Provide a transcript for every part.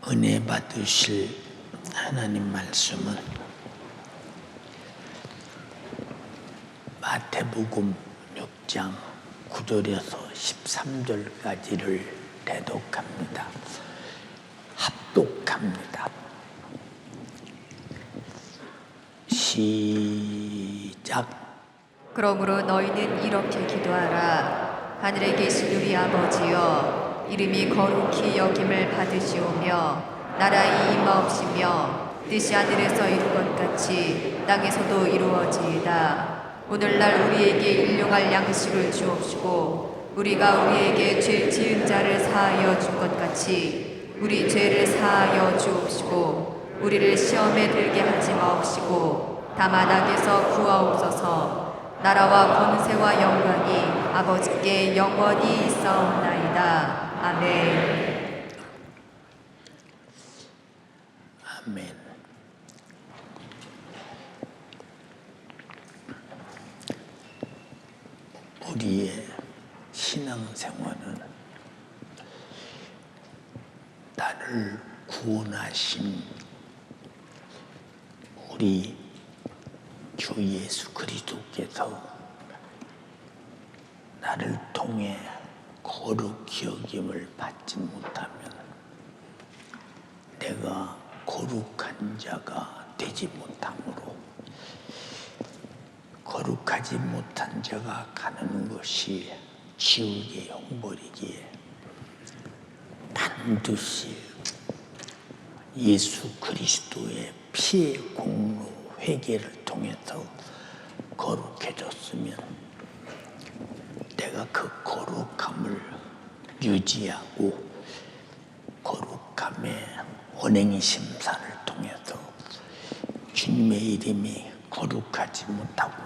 은혜 받으실 하나님 말씀은 마태복음 6장 9절에서 13절까지를 대독합니다. 합독합니다. 시작. 그러므로 너희는 이렇게 기도하라. 하늘에 계신 우리 아버지여, 이름이 거룩히 여김을 받으시오며 나라의 임하옵시며 뜻이 하늘에서 이룬 것 같이 땅에서도 이루어지이다. 오늘날 우리에게 일용할 양식을 주옵시고 우리가 우리에게 죄 지은 자를 사하여 준 것 같이 우리 죄를 사하여 주옵시고 우리를 시험에 들게 하지 마옵시고 다만 악에서 구하옵소서. 나라와 권세와 영광이 아버지께 영원히 있사옵나이다. 아멘. 아멘. 우리의 신앙생활은 나를 구원하신 우리 주 예수 그리스도께서 나를 통해 거룩히 여김을 받지 못하면 내가 거룩한 자가 되지 못하므로 거룩하지 못한 자가 가는 것이 지옥의 형벌이기에 반드시 예수 그리스도의 피의 공로 회개를 통해서 거룩해졌으면 내가 그 거룩함을 유지하고 거룩함의 언행의 심사를 통해서 주님의 이름이 거룩하지 못하고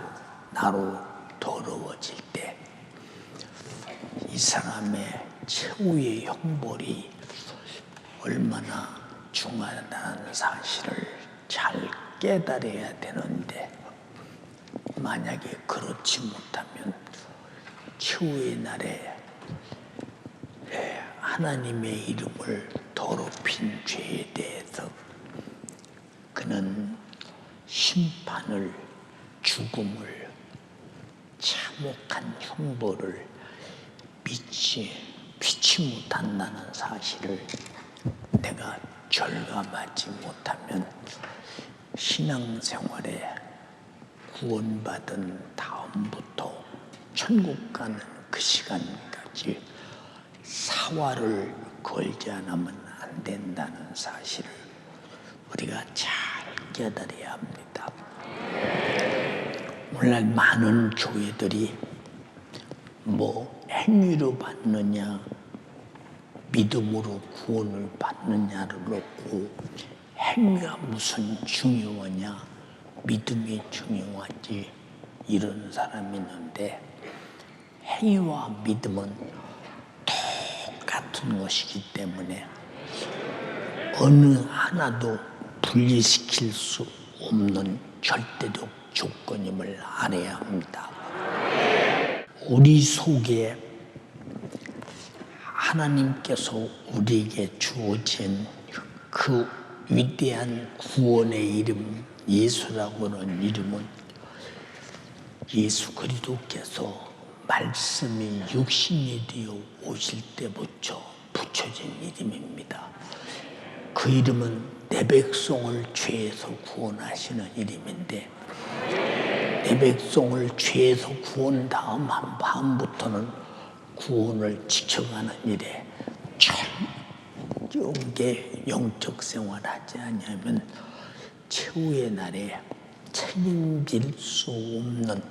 나로 더러워질 때 이 사람의 최후의 형벌이 얼마나 중하다는 사실을 잘 깨달아야 되는데 만약에 그렇지 못하면 최후의 날에 하나님의 이름을 더럽힌 죄에 대해서 그는 심판을, 죽음을, 참혹한 형벌을 피치 못한다는 사실을 내가 절감하지 못하면 신앙생활에 구원받은 다음부터 천국 가는 그 시간까지 사활을 걸지 않으면 안 된다는 사실을 우리가 잘 깨달아야 합니다. 오늘날 많은 교회들이 행위로 받느냐 믿음으로 구원을 받느냐를 놓고 행위가 무슨 중요하냐 믿음이 중요하지 이런 사람이 있는데 행위와 믿음은 똑같은 것이기 때문에 어느 하나도 분리시킬 수 없는 절대적 조건임을 알아야 합니다. 우리 속에 하나님께서 우리에게 주어진 그 위대한 구원의 이름 예수라고 하는 이름은 예수 그리스도께서 말씀이 육신이 되어 오실 때부터 붙여진 이름입니다. 그 이름은 내 백성을 죄에서 구원하시는 이름인데 내 백성을 죄에서 구원 다음부터는 구원을 지켜가는 일에 철저하게 영적 생활하지 않으면 최후의 날에 책임질 수 없는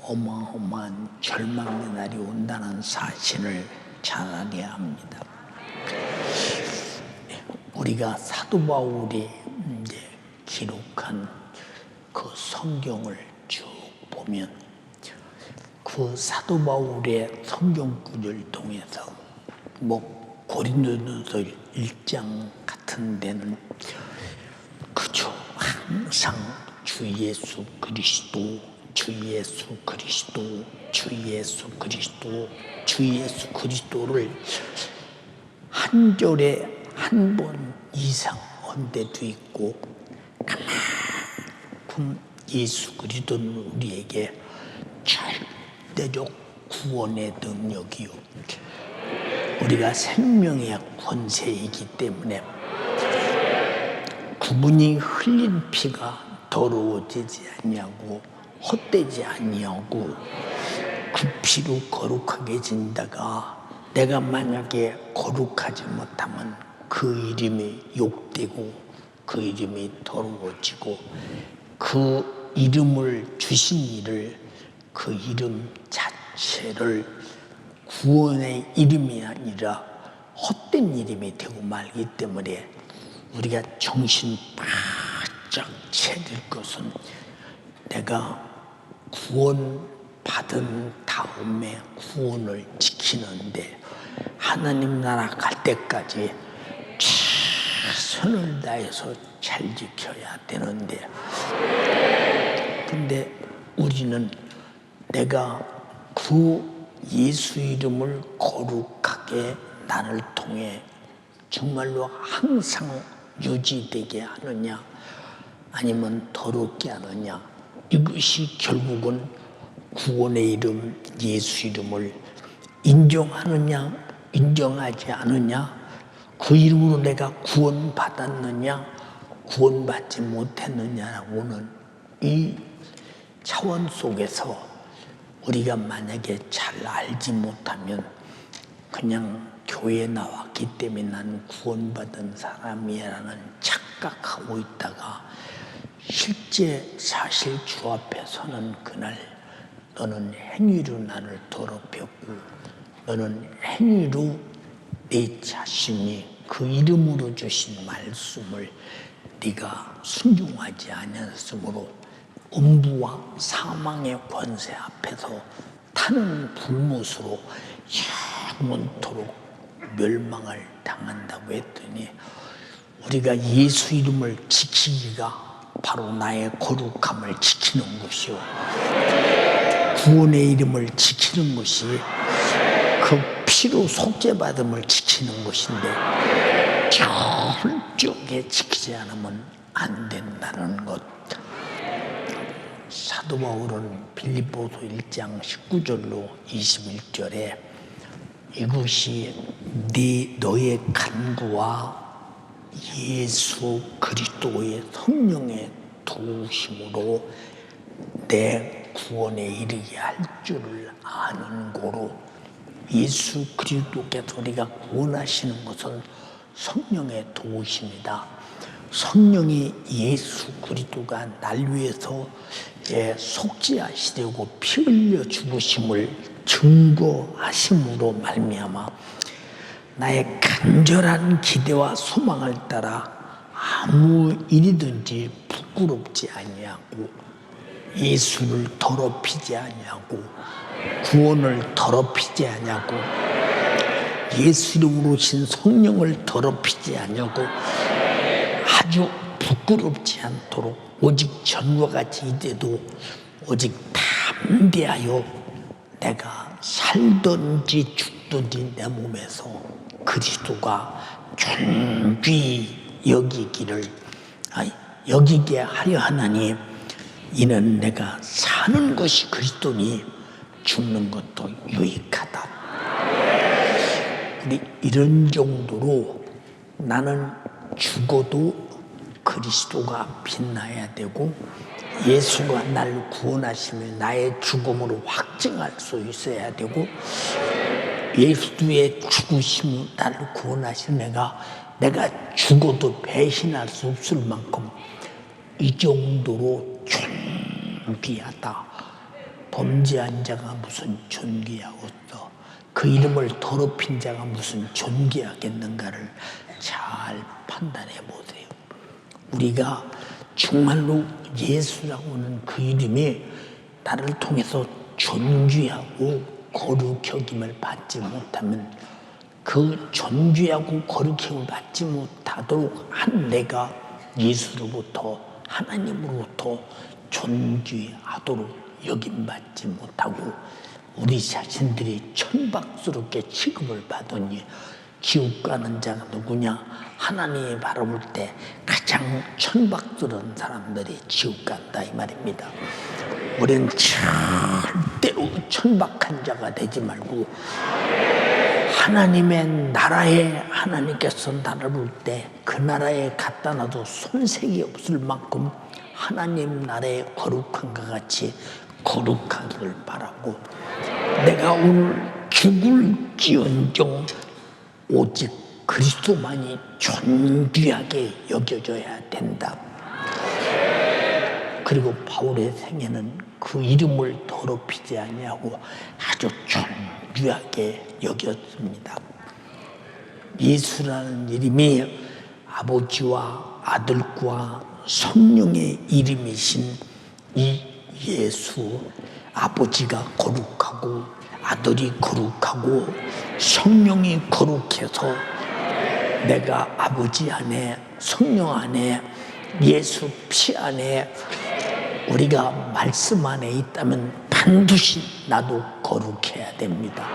어마어마한 절망의 날이 온다는 사실을 잘 알아야 합니다. 우리가 사도 바울이 기록한 그 성경을 쭉 보면 그 사도 바울의 성경 구절을 통해서 고린도전서 1장 같은 데는 그저 항상 주 예수 그리스도, 주 예수 그리스도, 주 예수 그리스도, 주 예수 그리스도를 한 절에 한 한 번 이상 온 데도 있고, 그만큼 예수 그리스도는 우리에게 절대적 구원의 능력이요, 우리가 생명의 권세이기 때문에 그분이 흘린 피가 더러워지지 아니하고 헛되지 아니하고 그 피로 거룩하게 진다가 내가 만약에 거룩하지 못하면 그 이름이 욕되고 그 이름이 더러워지고 그 이름을 주신 이를, 그 이름 자체를 구원의 이름이 아니라 헛된 이름이 되고 말기 때문에 우리가 정신 바짝 차릴 것은 내가 구원받은 다음에 구원을 지키는데 하나님 나라 갈 때까지 최선을 다해서 잘 지켜야 되는데, 근데 우리는 내가 그 예수 이름을 거룩하게 나를 통해 정말로 항상 유지되게 하느냐 아니면 더럽게 하느냐, 이것이 결국은 구원의 이름 예수 이름을 인정하느냐 인정하지 않느냐, 그 이름으로 내가 구원받았느냐 구원받지 못했느냐라고는 이 차원 속에서 우리가 만약에 잘 알지 못하면 그냥 교회에 나왔기 때문에 나는 구원받은 사람이라는 착각하고 있다가 실제 사실 주 앞에 서는 그날 너는 행위로 나를 더럽혔고 너는 행위로 내 자신이 그 이름으로 주신 말씀을 네가 순종하지 아니했으므로 음부와 사망의 권세 앞에서 타는 불못으로 영원토록 멸망을 당한다고 했더니, 우리가 예수 이름을 지키기가 바로 나의 거룩함을 지키는 것이요, 구원의 이름을 지키는 것이 그 피로 속죄받음을 지키는 것인데 철저하게 지키지 않으면 안 된다는 것. 사도 바울은 빌립보서 1장 19절로 21절에 이것이 너의 간구와 예수 그리스도의 성령의 도우심으로 내 구원에 이르게 할 줄을 아는 고로, 예수 그리스도께서 우리가 원하시는 것은 성령의 도우심이다. 성령이 예수 그리스도가 날 위해서 속죄하시려고 피 흘려 죽으심을 증거하심으로 말미암아 나의 간절한 기대와 소망을 따라 아무 일이든지 부끄럽지 아니하고 예수를 더럽히지 아니하고 구원을 더럽히지 아니하고 예수 이름으로 신 성령을 더럽히지 아니하고 아주 부끄럽지 않도록 오직 전과 같이 이제도 오직 담대하여 내가 살든지 죽든지 내 몸에서 그리스도가 존귀히 여기게 하려 하나니, 이는 내가 사는 것이 그리스도니 죽는 것도 유익하다. 우리 이런 정도로 나는 죽어도 그리스도가 빛나야 되고 예수가 날 구원하시며 나의 죽음으로 확증할 수 있어야 되고 예수의 죽으심으로 나를 구원하신 내가 죽어도 배신할 수 없을 만큼 이 정도로 존귀하다. 범죄한 자가 무슨 존귀하겠어, 그 이름을 더럽힌 자가 무슨 존귀하겠는가를 잘 판단해 보세요. 우리가 정말로 예수라고 하는 그 이름이 나를 통해서 존귀하고 거룩히 여김을 받지 못하면, 그 존귀하고 거룩히 여김을 받지 못하도록 한 내가 예수로부터 하나님으로부터 존귀하도록 여김받지 못하고 우리 자신들이 천박스럽게 취급을 받으니 지옥 가는 자가 누구냐? 하나님이 바라볼 때 가장 천박스러운 사람들이 지옥 간다 이 말입니다. 우리는 절대로 천박한 자가 되지 말고 하나님의 나라에 하나님께서 나라를 볼 때 그 나라에 갖다 놔도 손색이 없을 만큼 하나님 나라의 거룩함과 같이 거룩하기를 바라고 내가 오늘 죽을지언정 오직 그리스도만이 존귀하게 여겨져야 된다. 그리고 바울의 생애는 그 이름을 더럽히지 아니하고 아주 존귀하게 여겼습니다. 예수라는 이름이 아버지와 아들과 성령의 이름이신 이 예수, 아버지가 거룩하고 아들이 거룩하고 성령이 거룩해서 내가 아버지 안에 성령 안에 예수 피 안에 우리가 말씀 안에 있다면 반드시 나도 거룩해야 됩니다.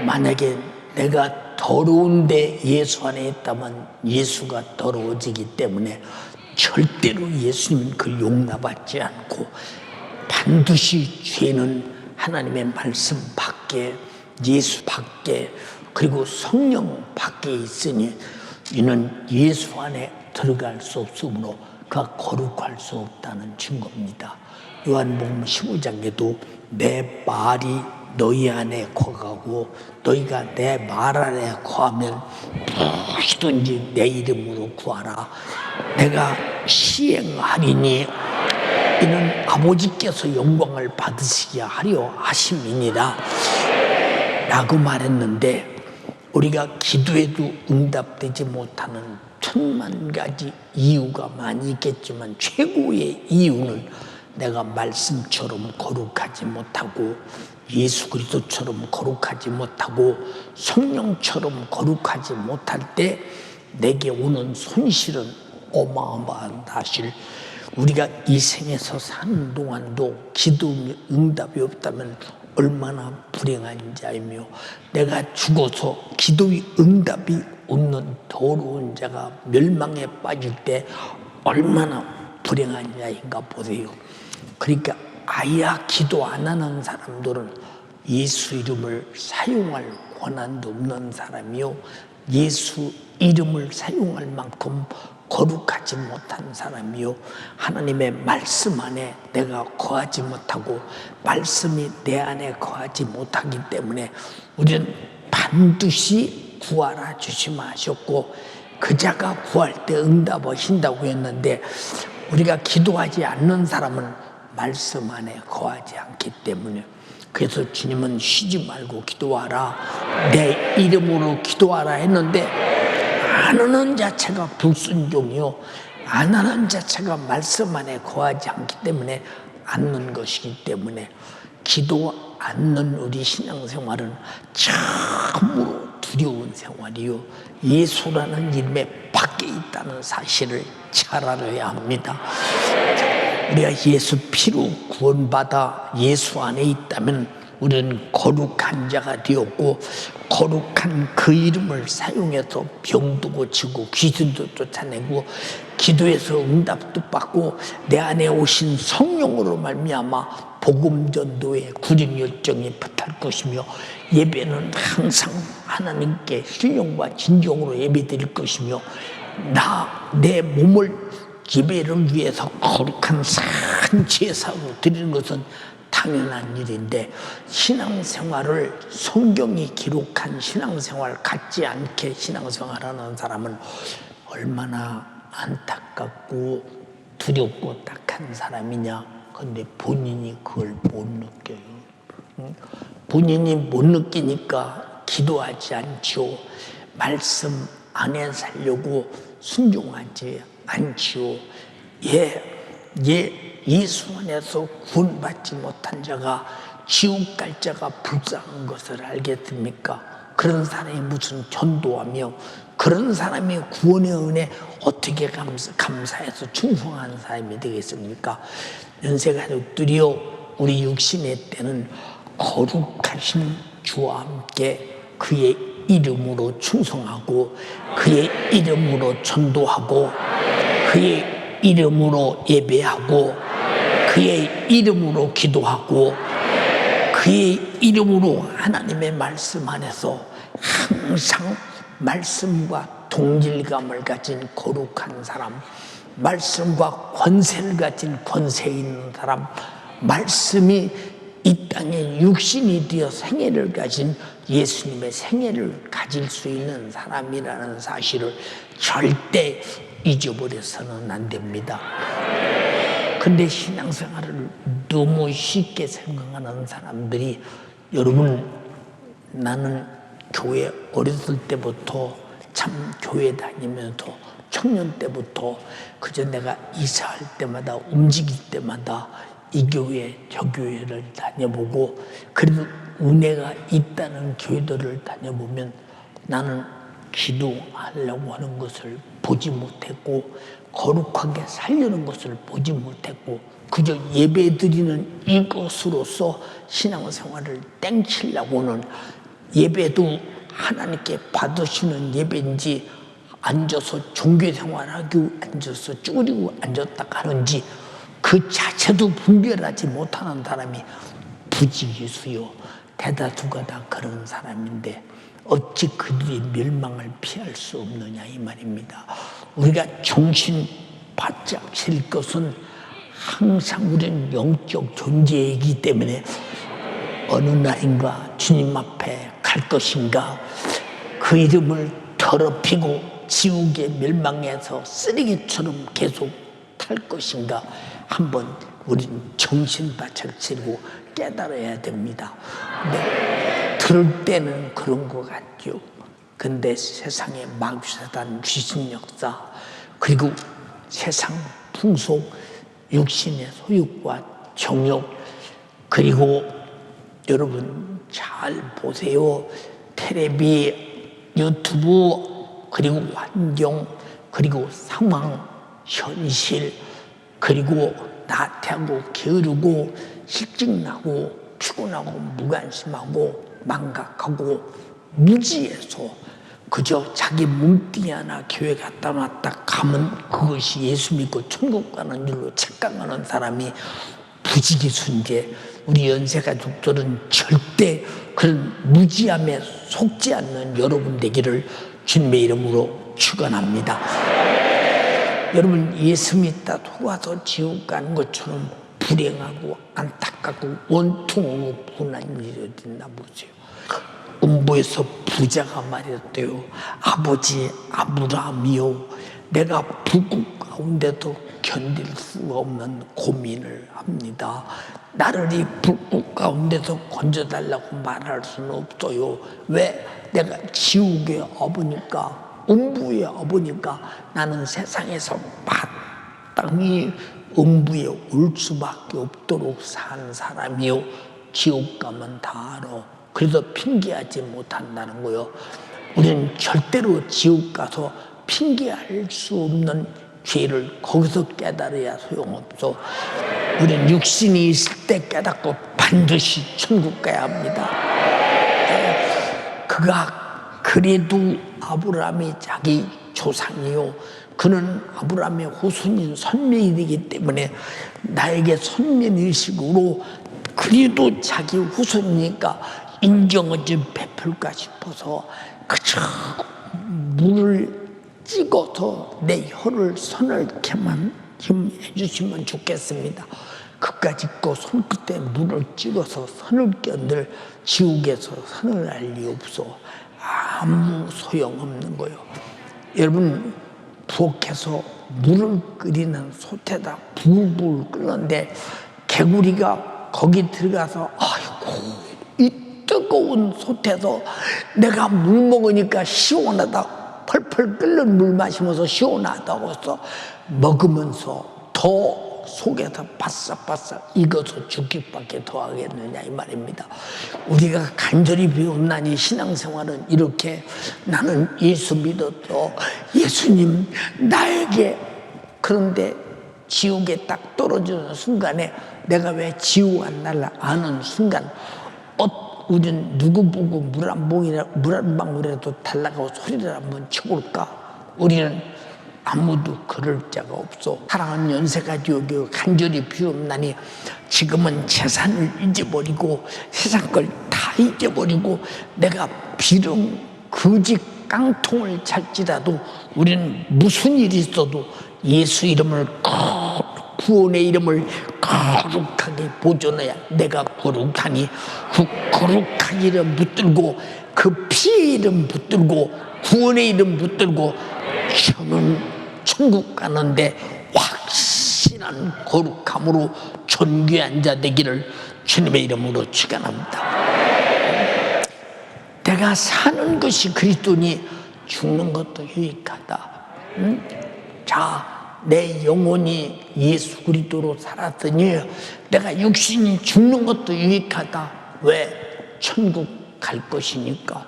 만약에 내가 더러운데 예수 안에 있다면 예수가 더러워지기 때문에 절대로 예수님은 그걸 용납하지 않고 반드시 죄는 하나님의 말씀 밖에 예수 밖에 그리고 성령 밖에 있으니 이는 예수 안에 들어갈 수 없으므로 그가 거룩할 수 없다는 증거입니다. 요한복음 15장에도 내 말이 너희 안에 거하고 너희가 내 말 안에 거하면 무엇이든지 내 이름으로 구하라. 내가 시행하리니 이는 아버지께서 영광을 받으시게 하려 하심이니라 라고 말했는데 우리가 기도해도 응답되지 못하는 천만 가지 이유가 많이 있겠지만 최고의 이유는 내가 말씀처럼 거룩하지 못하고 예수 그리스도처럼 거룩하지 못하고 성령처럼 거룩하지 못할 때 내게 오는 손실은 어마어마한 사실. 우리가 이 생에서 사는 동안도 기도 응답이 없다면 얼마나 불행한 자이며 내가 죽어서 기도의 응답이 없는 더러운 자가 멸망에 빠질 때 얼마나 불행한 자인가 보세요. 그러니까 아예 기도 안 하는 사람들은 예수 이름을 사용할 권한도 없는 사람이요 예수 이름을 사용할 만큼 거룩하지 못한 사람이요 하나님의 말씀 안에 내가 거하지 못하고 말씀이 내 안에 거하지 못하기 때문에 우리는 반드시 구하라 주시하셨고 그 자가 구할 때 응답하신다고 했는데 우리가 기도하지 않는 사람은 말씀 안에 거하지 않기 때문에 그래서 주님은 쉬지 말고 기도하라 내 이름으로 기도하라 했는데 안 하는 자체가 불순종이요 안 하는 자체가 말씀 안에 거하지 않기 때문에 않는 것이기 때문에 기도 않는 우리 신앙생활은 참으로 두려운 생활이요 예수라는 이름에 밖에 있다는 사실을 잘 알아야 합니다. 우리가 예수 피로 구원받아 예수 안에 있다면 우리는 거룩한 자가 되었고 거룩한 그 이름을 사용해서 병도 고치고 귀신도 쫓아내고 기도해서 응답도 받고 내 안에 오신 성령으로 말미암아 복음 전도의 구림 열정이 붙을 것이며 예배는 항상 하나님께 신령과 진정으로 예배드릴 것이며 내 몸을 예배를 위해서 거룩한 산 제사로 드리는 것은 당연한 일인데 신앙생활을 성경이 기록한 신앙생활 같지 않게 신앙생활하는 사람은 얼마나 안타깝고 두렵고 딱한 사람이냐. 그런데 본인이 그걸 못 느껴요. 본인이 못 느끼니까 기도하지 않지요. 말씀 안에 살려고 순종하지 않지요. 예수 안에서 구원받지 못한 자가 지옥 갈 자가 불쌍한 것을 알겠습니까? 그런 사람이 무슨 전도하며 그런 사람이 구원의 은혜 어떻게 감사해서 충성하는 사람이 되겠습니까? 연세가족들이요 우리 육신의 때는 거룩하신 주와 함께 그의 이름으로 충성하고 그의 이름으로 전도하고 그의 이름으로 예배하고 그의 이름으로 기도하고 그의 이름으로 하나님의 말씀 안에서 항상 말씀과 동질감을 가진 거룩한 사람, 말씀과 권세를 가진 권세 있는 사람, 말씀이 이 땅에 육신이 되어 생애를 가진 예수님의 생애를 가질 수 있는 사람이라는 사실을 절대 잊어버려서는 안 됩니다. 근데 신앙생활을 너무 쉽게 생각하는 사람들이, 여러분, 나는 교회 어렸을 때부터 참 교회 다니면서 청년 때부터 그저 내가 이사할 때마다 움직일 때마다 이 교회 저 교회를 다녀보고 그래도 은혜가 있다는 교회들을 다녀보면 나는 기도하려고 하는 것을 보지 못했고 거룩하게 살려는 것을 보지 못했고 그저 예배드리는 이것으로서 신앙생활을 땡치려고는, 예배도 하나님께 받으시는 예배인지 앉아서 종교생활하고 앉아서 쭈그리고 앉았다 가는지 그 자체도 분별하지 못하는 사람이 부지기수요 대다수가 다 그런 사람인데 어찌 그들이 멸망을 피할 수 없느냐 이 말입니다. 우리가 정신 바짝 찰 것은 항상 우리는 영적 존재이기 때문에 어느 날인가 주님 앞에 갈 것인가, 그 이름을 더럽히고 지옥에 멸망해서 쓰레기처럼 계속 탈 것인가, 한번 우리는 정신 바짝 차리고 깨달아야 됩니다. 네, 들을 때는 그런 것 같죠. 근데 세상의 마귀사단 귀신 역사, 그리고 세상 풍속, 육신의 소욕과 정욕, 그리고 여러분 잘 보세요. 텔레비, 유튜브, 그리고 환경, 그리고 상황, 현실, 그리고 나태하고 게으르고 실증나고 피곤하고 무관심하고 망각하고 무지해서 그저 자기 몸뚱이 하나 교회 갔다 왔다 가면 그것이 예수 믿고 천국 가는 줄로 착각하는 사람이 부지기수인데, 우리 연세가족들은 절대 그런 무지함에 속지 않는 여러분 되기를 주님의 이름으로 축원합니다. 여러분, 예수 믿다 속아서 지옥 가는 것처럼 불행하고 안타깝고 원통하고 분한 일이 어디 있나 보세요. 음부에서 부자가 말했대요. 아버지 아브라함이요, 내가 북극 가운데도 견딜 수가 없는 고민을 합니다. 나를 이 북극 가운데서 건져달라고 말할 수는 없어요. 왜? 내가 지옥에 업으니까, 음부에 업으니까 나는 세상에서 마땅히 음부에 올 수밖에 없도록 산 사람이요, 지옥 가면 다 알아. 그래서 핑계하지 못한다는 거요. 우리는 절대로 지옥 가서 핑계할 수 없는 죄를 거기서 깨달아야 소용없어. 우리는 육신이 있을 때 깨닫고 반드시 천국 가야 합니다. 그가 그래도 아브라함이 자기 조상이요, 그는 아브라함의 후손인 선민이기 때문에 나에게 선민의식으로 그래도 자기 후손이니까 인정을 좀 베풀까 싶어서 그저 물을 찍어서 내 혀를 서늘케만 좀 해주시면 좋겠습니다. 그까짓 거 손끝에 물을 찍어서 서늘게 늘 지옥에서 서늘할 리 없어. 아무 소용없는 거요. 여러분, 부엌에서 물을 끓이는 솥에다 불불 끓는데 개구리가 거기 들어가서 아이고 이 뜨거운 솥에서 내가 물 먹으니까 시원하다, 펄펄 끓는 물 마시면서 시원하다고 해서 먹으면서 더 속에서 바싹바싹 익어서 죽기밖에 더 하겠느냐 이 말입니다. 우리가 간절히 배웠나니 신앙생활은 이렇게, 나는 예수 믿었어, 예수님 나에게, 그런데 지옥에 딱 떨어지는 순간에 내가 왜 지옥 안 날라 아는 순간 우린 누구 보고 물 한 방울이라도 달라고 소리를 한번 쳐볼까? 우리는 아무도 그럴 자가 없어. 사랑하는 연세가 여기 간절히 비옵나니 지금은 재산을 잊어버리고 세상 걸 다 잊어버리고 내가 비록 거지 깡통을 찰지라도 우리는 무슨 일이 있어도 예수 이름을 구원의 이름을 거룩하게 보존해야 내가 거룩하니 그 거룩한 이름 붙들고 그 피의 이름 붙들고 구원의 이름 붙들고 저는 천국 가는데 확신한 거룩함으로 존귀한 자 되기를 주님의 이름으로 축원합니다. 내가 사는 것이 그리스도니 죽는 것도 유익하다. 자, 내 영혼이 예수 그리스도로 살았으니 내가 육신이 죽는 것도 유익하다. 왜? 천국 갈 것이니까.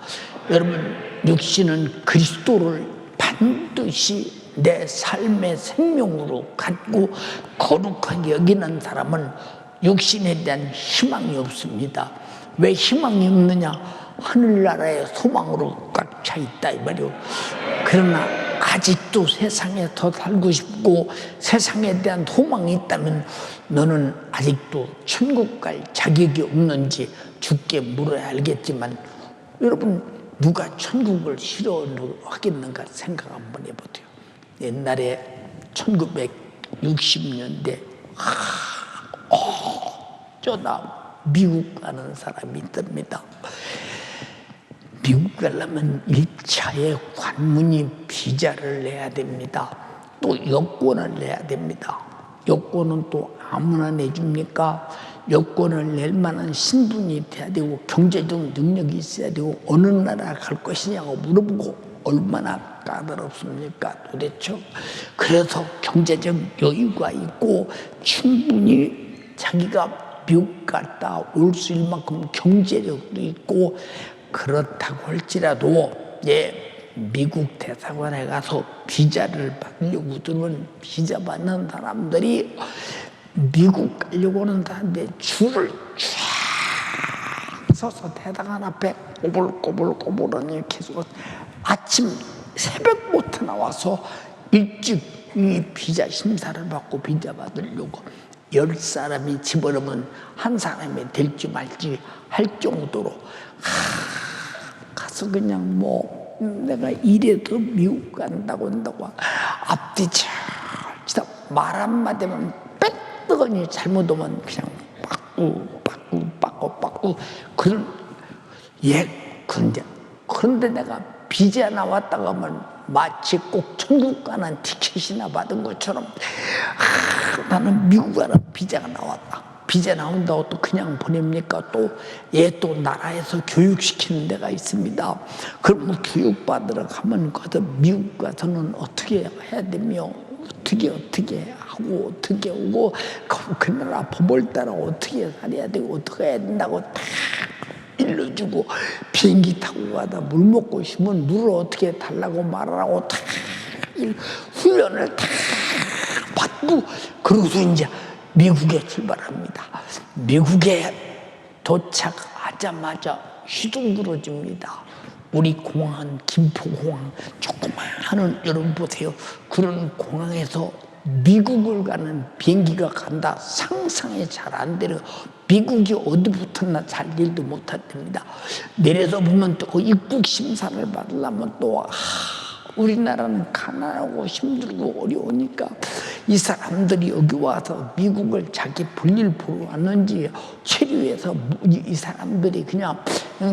여러분, 육신은 그리스도를 반드시 내 삶의 생명으로 갖고 거룩하게 여기는 사람은 육신에 대한 희망이 없습니다. 왜 희망이 없느냐? 하늘나라의 소망으로 꽉 차 있다 이 말이요. 그러나 아직도 세상에 더 살고 싶고 세상에 대한 소망이 있다면 너는 아직도 천국 갈 자격이 없는지 주께 물어야 알겠지만, 여러분 누가 천국을 싫어하겠는가 생각 한번 해보세요. 옛날에 1960년대 어쩌다 미국 가는 사람이 있답니다. 미국 가려면 1차에 관문이 비자를 내야 됩니다. 또 여권을 내야 됩니다. 여권은 또 아무나 내줍니까? 여권을 낼 만한 신분이 돼야 되고 경제적 능력이 있어야 되고 어느 나라 갈 것이냐고 물어보고 얼마나 까다롭습니까 도대체. 그래서 경제적 여유가 있고 충분히 자기가 미국 갔다 올 수 있을 만큼 경제력도 있고 그렇다고 할지라도 미국 대사관에 가서 비자를 받으려고 들면 비자 받는 사람들이 미국 가려고 하는 사람들 줄을 쫙 서서 대사관 앞에 꼬불꼬불꼬불하니 계속 아침 새벽부터 나와서 일찍 이 비자 심사를 받고 비자 받으려고 10사람이 집어넣으면 한 사람이 될지 말지 할 정도로 가서 그냥 뭐 내가 이래도 미국 간다고 한다고 앞뒤 잘 말 한마디면 빼뜨거니 잘못하면 그냥 빠꾸 그런데 내가 비자 나왔다가 하면 마치 꼭 천국 가는 티켓이나 받은 것처럼 나는 미국 가는 비자가 나왔다. 비자 나온다고 또 그냥 보냅니까? 또 나라에서 교육시키는 데가 있습니다. 그럼 뭐 교육받으러 가면 가서 미국 가서는 어떻게 해야 되며 어떻게 하고 어떻게 오고 그 나라 법을 따라 어떻게 살아야 되고 어떻게 해야 된다고 다 일러주고 비행기 타고 가다 물 먹고 싶으면 물을 어떻게 달라고 말하라고 다 훈련을 다 받고 그러고서 이제 미국에 출발합니다. 미국에 도착하자마자 휘둥그러집니다. 우리 공항은 김포공항 조그마한 여러분 보세요. 그런 공항에서 미국을 가는 비행기가 간다. 상상이 잘 안 되는 미국이 어디 붙었나 잘 일도 못했답니다. 내려서 보면 또 입국 심사를 받으려면 또 우리나라는 가난하고 힘들고 어려우니까 이 사람들이 여기 와서 미국을 자기 볼일 보러 왔는지 체류해서 이 사람들이 그냥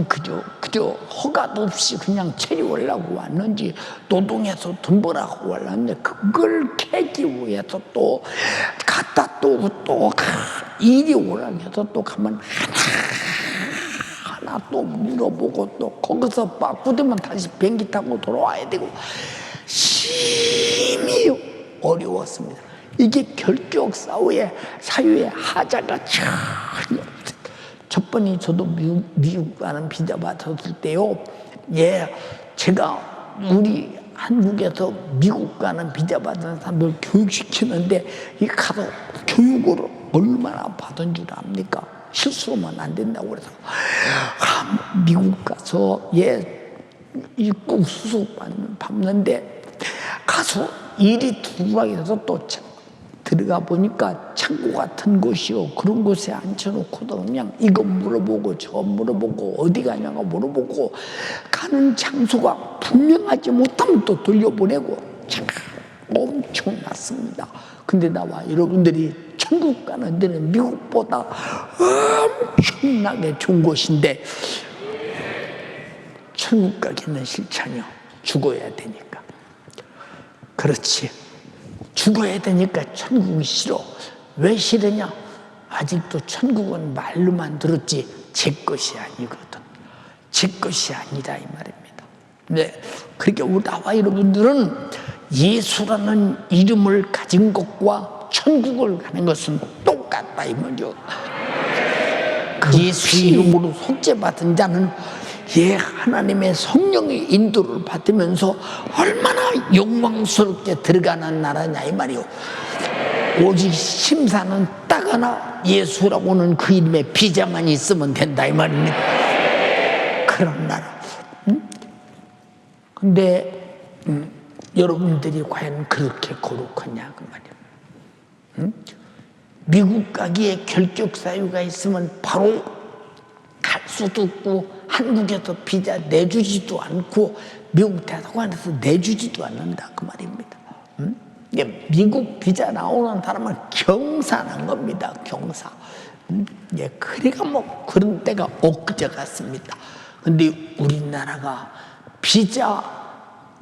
그저 허가도 없이 그냥 체류하려고 왔는지 노동해서 돈 벌라고 왔는데 그걸 계기 위해서 또 갔다 또 이리 오라고 해서 또 가면 하나 또 물어보고 또 거기서 바꾸되면 다시 비행기 타고 돌아와야 되고 심히 어려웠습니다. 이게 결격 사유의 하자가 전혀 없어요. 첫 번이 저도 미국 가는 비자 받았을 때요. 제가 우리 한국에서 미국 가는 비자 받은 사람들 교육시키는데 이 가서 교육을 얼마나 받은 줄 압니까? 실수하면 안 된다고 그래서 미국 가서 꼭 수속 밟는데 가서 일이 두루하게 또 들어가 보니까 창고 같은 곳이요. 그런 곳에 앉혀놓고도 그냥 이거 물어보고 저거 물어보고 어디 가냐고 물어보고 가는 장소가 분명하지 못하면 또 돌려보내고 참 엄청났습니다. 근데 나와 여러분들이 천국 가는 데는 미국보다 엄청나게 좋은 곳인데 천국 가기는 싫잖아요. 죽어야 되니까. 그렇지. 죽어야 되니까 천국이 싫어. 왜 싫으냐? 아직도 천국은 말로만 들었지 제 것이 아니거든. 제 것이 아니다 이 말입니다. 네, 그러니까 우리 나와 여러분들은 예수라는 이름을 가진 것과 천국을 가는 것은 똑같다 이 말이죠. 예수 이름으로 속죄받은 자는 하나님의 성령의 인도를 받으면서 얼마나 영광스럽게 들어가는 나라냐 이 말이요. 오직 심사는 딱 하나 예수라고는 그 이름의 비자만 있으면 된다 이 말입니다. 그런 나라. 근데 여러분들이 과연 그렇게 거룩하냐 그 말이요. 미국 가기에 결격 사유가 있으면 바로 갈 수도 없고 한국에서 비자 내주지도 않고 미국 대사관에서 내주지도 않는다 그 말입니다. 미국 비자 나오는 사람은 경사난 겁니다. 경사. 그래가 뭐 그런 때가 엊그제 같습니다. 근데 우리나라가 비자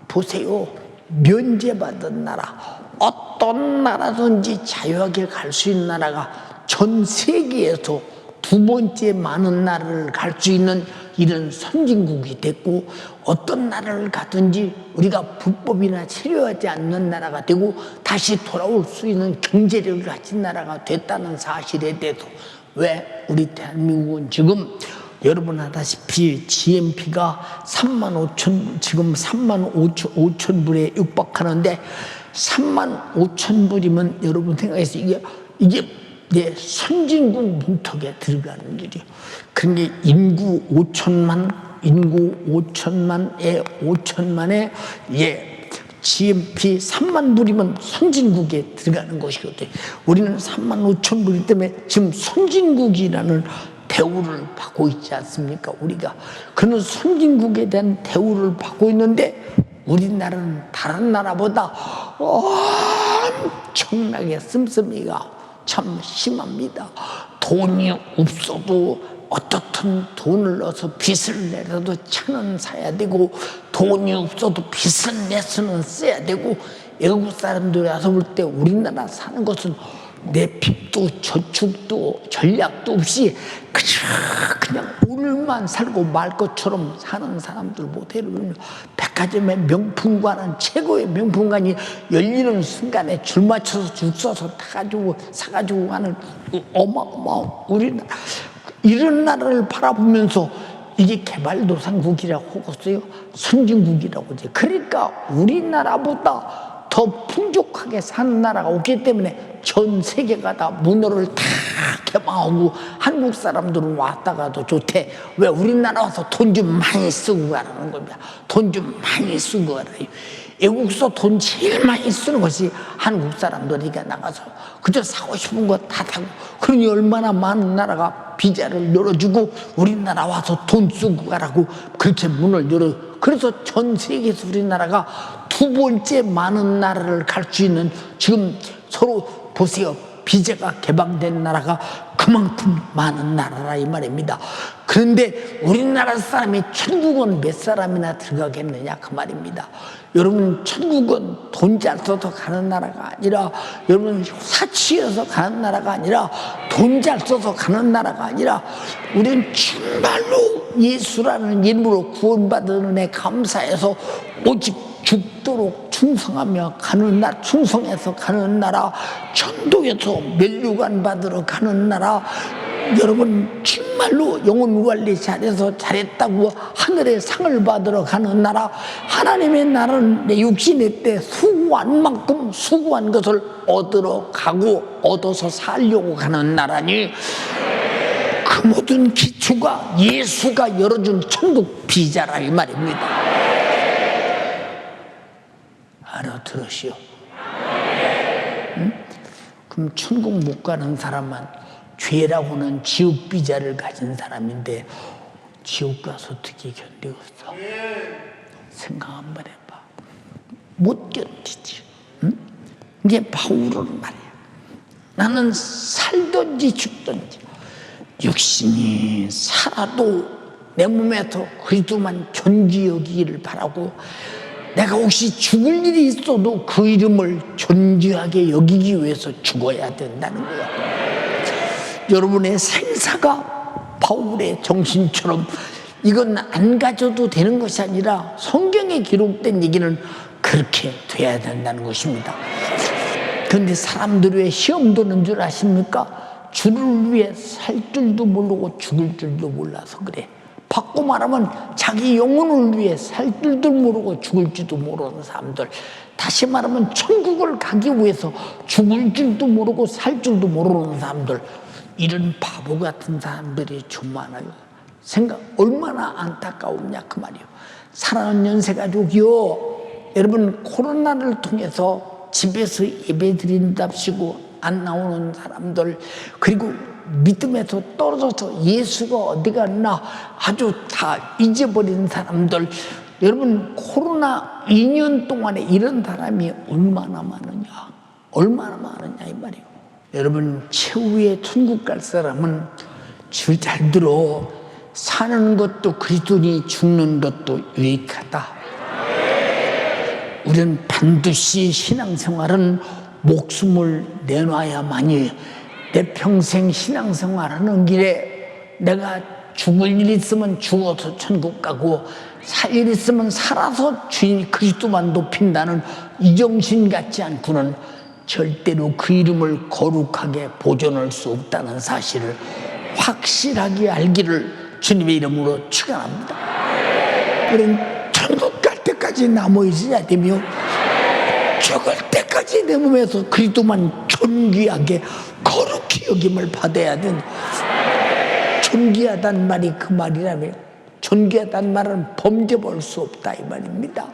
보세요. 면제받은 나라, 어떤 나라든지 자유하게 갈 수 있는 나라가 전 세계에서 두 번째 많은 나라를 갈 수 있는 이런 선진국이 됐고, 어떤 나라를 가든지 우리가 불법이나 체류하지 않는 나라가 되고 다시 돌아올 수 있는 경제력을 가진 나라가 됐다는 사실에 대해서 왜 우리 대한민국은 지금 여러분 아다시피 GNP가 35,000 지금 35,000불에 육박하는데 35,000불이면 여러분 생각해서 이게 선진국 문턱에 들어가는 일이요. 그러니까 인구 5천만에 5천만에 GNP 3만 불이면 선진국에 들어가는 것이거든요. 우리는 35,000불이기 때문에 지금 선진국이라는 대우를 받고 있지 않습니까? 우리가 그런 선진국에 대한 대우를 받고 있는데 우리나라는 다른 나라보다 엄청나게 씀씀이가 참 심합니다. 돈이 없어도 어떻든 돈을 넣어서 빚을 내려도 1,000원 사야 되고, 돈이 없어도 빚을 내서는 써야 되고, 외국 사람들이 와서 볼 때 우리나라 사는 것은 내 빚도 저축도 전략도 없이 그냥 오늘만 살고 말 것처럼 사는 사람들 모델은 백화점의 명품관은 최고의 명품관이 열리는 순간에 줄 맞춰서 줄 서서 타가지고 사가지고 가는 어마어마한 우리나라, 이런 나라를 바라보면서 이게 개발도상국이라고 하고서요 선진국이라고 하죠. 그러니까 우리나라보다 더 풍족하게 사는 나라가 없기 때문에 전 세계가 다 문호를 다 개방하고 한국 사람들은 왔다가도 좋대. 왜? 우리나라 와서 돈 좀 많이 쓰고 가라는 겁니다. 돈 좀 많이 쓰고 가라. 외국서 돈 제일 많이 쓰는 것이 한국 사람들이니까 나가서 그저 사고 싶은 거 다 사고, 그러니 얼마나 많은 나라가 비자를 열어주고 우리나라 와서 돈 쓰고 가라고 그렇게 문을 열어. 그래서 전 세계에서 우리나라가 두 번째 많은 나라를 갈 수 있는, 지금 서로 보세요. 비자가 개방된 나라가 그만큼 많은 나라라 이 말입니다. 그런데 우리나라 사람이 천국은 몇 사람이나 들어가겠느냐 그 말입니다. 여러분, 천국은 돈 잘 써서 가는 나라가 아니라, 여러분 사치여서 가는 나라가 아니라, 돈 잘 써서 가는 나라가 아니라, 우리는 정말로 예수라는 이름으로 구원받은 은혜 감사해서 오직 죽도록 충성하며 가는 나라, 충성해서 가는 나라, 천도에서 면류관 받으러 가는 나라, 여러분 정말로 영혼 관리 잘해서 잘했다고 하늘의 상을 받으러 가는 나라, 하나님의 나라는 내 육신의 때 수고한 만큼 수고한 것을 얻으러 가고 얻어서 살려고 가는 나라니, 그 모든 기초가 예수가 열어준 천국 비자라 이 말입니다. 알아들으시오. 응? 그럼 천국 못 가는 사람은 죄라고는 지옥 비자를 가진 사람인데 지옥 가서 어떻게 견디겠어? 생각 한번 해봐. 못 견디지. 응? 이제 바울은 말이야. 나는 살든지 죽든지 육신이 살아도 내 몸에서 그리스도만 존귀 여기기를 바라고, 내가 혹시 죽을 일이 있어도 그 이름을 존귀하게 여기기 위해서 죽어야 된다는 거야. 여러분의 생사가 바울의 정신처럼 이건 안 가져도 되는 것이 아니라 성경에 기록된 얘기는 그렇게 돼야 된다는 것입니다. 그런데 사람들이 왜 시험 도는 줄 아십니까? 주를 위해 살 줄도 모르고 죽을 줄도 몰라서 그래. 바꿔 말하면 자기 영혼을 위해 살 줄도 모르고 죽을 줄도 모르는 사람들, 다시 말하면 천국을 가기 위해서 죽을 줄도 모르고 살 줄도 모르는 사람들, 이런 바보 같은 사람들이 좀 많아요. 생각 얼마나 안타까우냐 그 말이요. 사랑하는 연세가족이요, 여러분 코로나를 통해서 집에서 예배 드린답시고 안 나오는 사람들, 그리고 믿음에서 떨어져서 예수가 어디 갔나 아주 다 잊어버린 사람들, 여러분 코로나 2년 동안에 이런 사람이 얼마나 많으냐 이 말이에요. 여러분 최후의 천국 갈 사람은 잘 들어, 사는 것도 그리스도니 죽는 것도 유익하다. 우리는 반드시 신앙생활은 목숨을 내놔야만이, 내 평생 신앙생활하는 길에 내가 죽을 일 있으면 죽어서 천국 가고 살 일 있으면 살아서 주인 그리스도만 높인다는 이 정신 같지 않고는 절대로 그 이름을 거룩하게 보존할 수 없다는 사실을 확실하게 알기를 주님의 이름으로 축원합니다. 우리는 천국 갈 때까지 남아있어야 되며 죽을 때까지 내 몸에서 그리스도만 존귀하게 거룩히 여김을 받아야 된다. 존귀하단 말이 그 말이라면, 존귀하단 말은 범죄 볼 수 없다 이 말입니다.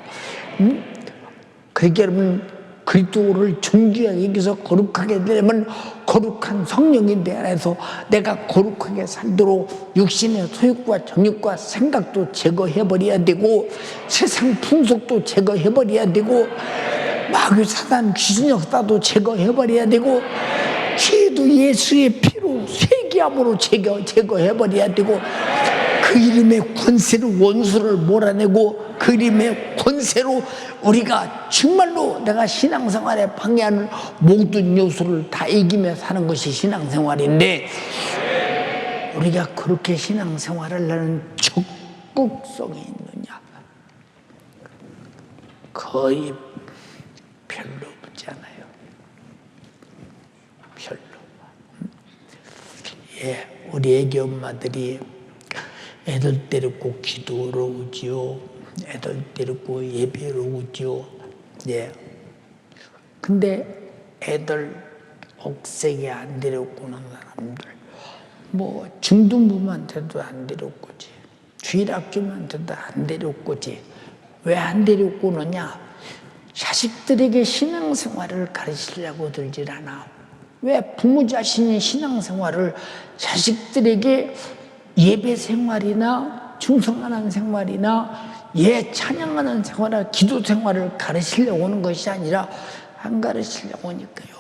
그러니까 여러분 그리스도를 존귀하게 여기서 거룩하게 되려면 거룩한 성령이 내 안에서 내가 거룩하게 살도록 육신의 소욕과 정욕과 생각도 제거해버려야 되고, 세상 풍속도 제거해버려야 되고, 마귀 사단 귀신 역사도 제거해버려야 되고, 죄도 예수의 피로 회개함으로 제거해버려야 되고, 그 이름의 권세로 원수를 몰아내고 그 이름의 권세로 우리가 정말로 내가 신앙생활에 방해하는 모든 요소를 다 이기며 사는 것이 신앙생활인데, 우리가 그렇게 신앙생활을 하는 적극성이 있느냐? 거의 별로 없지 않아요. 별로. 예, 우리 애기 엄마들이 애들 데리고 기도로 오지요. 애들 데리고 예배로 오지요. 예. 근데 애들 억세게 안 데리고 오는 사람들, 뭐 중등부한테도 안 데리고 오지, 주일학교한테도 안 데리고 오지. 왜 안 데리고 오느냐? 자식들에게 신앙생활을 가르치려고 들질 않아. 왜 부모 자신이 신앙생활을 자식들에게 예배 생활이나 충성하는 생활이나 찬양하는 생활이나 기도 생활을 가르치려고 하는 것이 아니라 안 가르치려고 하니까요.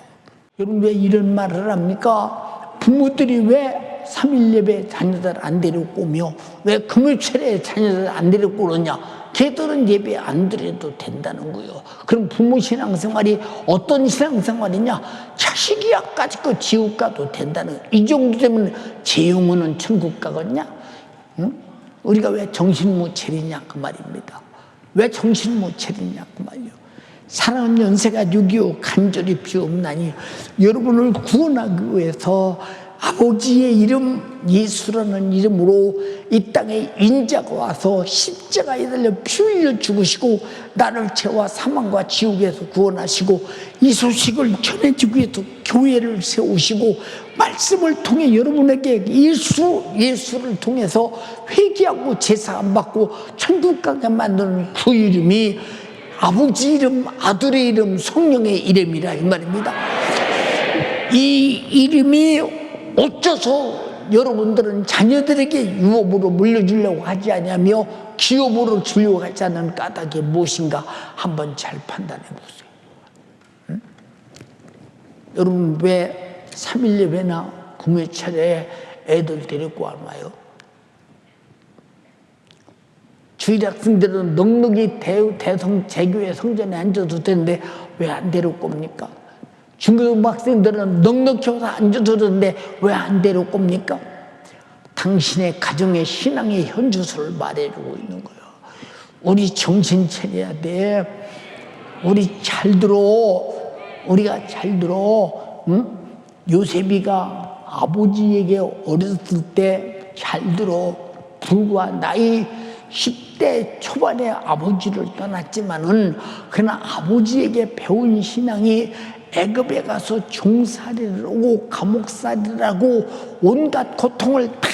여러분 왜 이런 말을 합니까? 부모들이 왜 3일 예배 자녀들 안 데리고 오며 왜 금요일에 자녀들 안 데리고 오느냐? 걔들은 예배 안 드려도 된다는 거예요. 그럼 부모 신앙생활이 어떤 신앙생활이냐? 자식이 아까지 그 지옥 가도 된다는 거예요. 이 정도 되면 제 영혼은 천국 가겠냐? 응? 우리가 왜 정신 못 차리냐 그 말입니다. 왜 정신 못 차리냐 그 말이요. 사랑하는 연세가 6.25 간절히 비옵나니 여러분을 구원하기 위해서 아버지의 이름 예수라는 이름으로 이 땅에 인자가 와서 십자가에 달려 피 흘려 죽으시고 나를 죄와 사망과 지옥에서 구원하시고 이 소식을 전해주기 위해서 교회를 세우시고 말씀을 통해 여러분에게 예수를 통해서 회개하고 제사 안 받고 천국 가게 만드는 그 이름이 아버지 이름, 아들의 이름, 성령의 이름이라 이 말입니다. 이 이름이 어째서 여러분들은 자녀들에게 유업으로 물려주려고 하지 않냐며 기업으로 주려고 하지 않는 까닭이 무엇인가 한번 잘 판단해 보세요. 응? 여러분 왜 3일 예배나 금요일에 애들 데리고 안 와요? 주일 학생들은 넉넉히 제교회 성전에 앉아도 되는데 왜 안 데리고 옵니까? 중고등학생들은 넉넉히 와서 앉아도 되는데 왜 안 데리고 옵니까? 당신의 가정의 신앙의 현주소를 말해주고 있는 거예요. 우리 정신 차려야 돼. 우리 잘 들어. 우리가 잘 들어. 응? 요셉이가 아버지에게 어렸을 때 잘 들어. 불과 나이 10대 초반에 아버지를 떠났지만은 그러나 아버지에게 배운 신앙이 애굽에 가서 종살이를 하고 감옥살이를 하고 온갖 고통을 다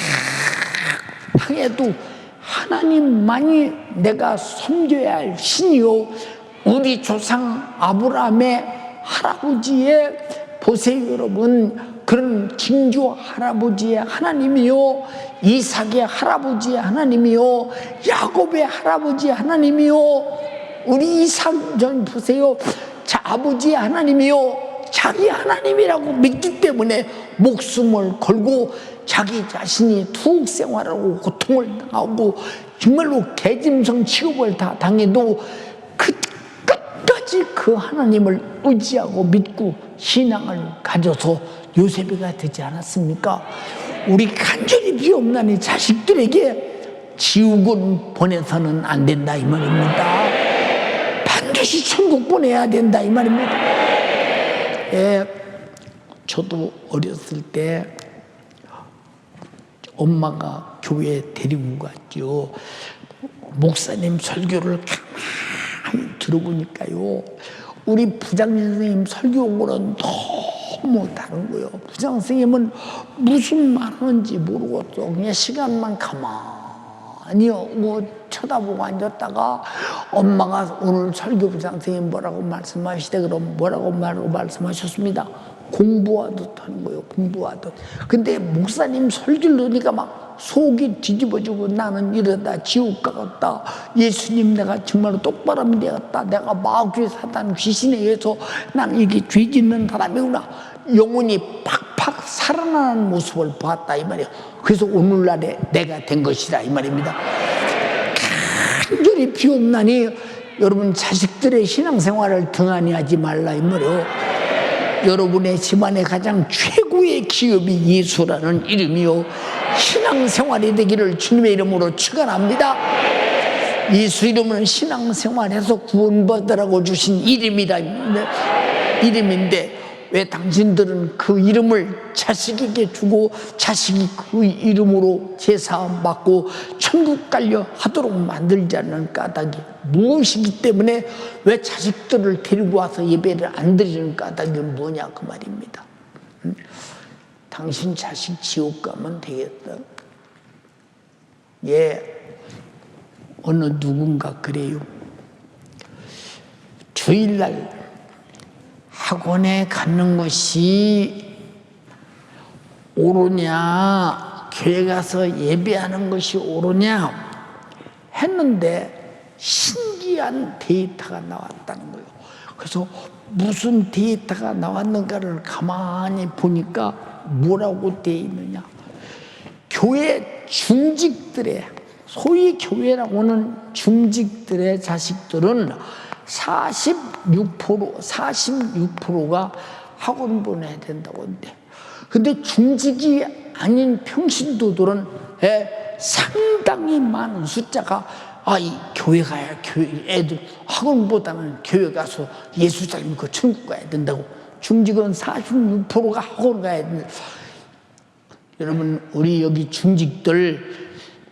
당해도 하나님만이 내가 섬겨야 할 신이요 우리 조상 아브라함의 할아버지의 보세요 여러분 그런 증조 할아버지의 하나님이요 이삭의 할아버지의 하나님이요 야곱의 할아버지의 하나님이요 우리 이삭 전 보세요 자 아버지의 하나님이요 자기 하나님이라고 믿기 때문에 목숨을 걸고 자기 자신이 투옥 생활하고 고통을 당하고 정말로 개짐승 취급을 다 당해도 끝까지 그 하나님을 의지하고 믿고 신앙을 가져서 요셉이가 되지 않았습니까? 우리 간절히 비옵나니 자식들에게 지옥은 보내서는 안 된다 이 말입니다. 반드시 천국 보내야 된다 이 말입니다. 예, 저도 어렸을 때 엄마가 교회에 데리고 갔죠. 목사님 설교를 가만히 들어보니까요 우리 부장님 선생님 설교하고는 너무 다른 거예요. 부장 선생님은 무슨 말 하는지 모르겠어. 그냥 시간만 가만히 쳐다보고 앉았다가 엄마가 오늘 설교 부장 선생님 뭐라고 말씀하시대 그럼 뭐라고 말씀하셨습니다. 공부하듯 하는 거예요. 공부하듯. 근데 목사님 설교를 들으니까 막 속이 뒤집어지고 나는 이러다 지옥 가겠다. 예수님 내가 정말로 똑바람이 되었다. 내가 마귀 사단 귀신에 의해서 나는 이게 죄 짓는 사람이구나. 영혼이 팍팍 살아나는 모습을 봤다 이 말이에요. 그래서 오늘날에 내가 된 것이다 이 말입니다. 간절히 비옵나니 여러분 자식들의 신앙생활을 등한히 하지 말라 이 말이에요. 여러분의 집안의 가장 최고의 기업이 예수라는 이름이요 신앙생활이 되기를 주님의 이름으로 축원합니다. 예수 이름은 신앙생활에서 구원받으라고 주신 이름인데 왜 당신들은 그 이름을 자식에게 주고 자식이 그 이름으로 제사 받고 천국 가려 하도록 만들지 않는 까닭이 무엇이기 때문에 왜 자식들을 데리고 와서 예배를 안 드리는 까닭이 뭐냐 그 말입니다. 당신 자식 지옥 가면 되겠다. 예, 어느 누군가 그래요. 주일날 학원에 가는 것이 옳으냐 교회 가서 예배하는 것이 옳으냐 했는데 신기한 데이터가 나왔다는 거예요. 그래서 무슨 데이터가 나왔는가를 가만히 보니까 뭐라고 되어 있느냐 교회 중직들의 소위 교회라고 하는 중직들의 자식들은 46%가 학원 보내야 된다고 하는데 근데 중직이 아닌 평신도들은 상당히 많은 숫자가 이 교회 가야 교회 애들 학원보다는 교회 가서 예수 잘 믿고 천국 가야 된다고 중직은 46%가 학원 가야 된다. 여러분, 우리 여기 중직들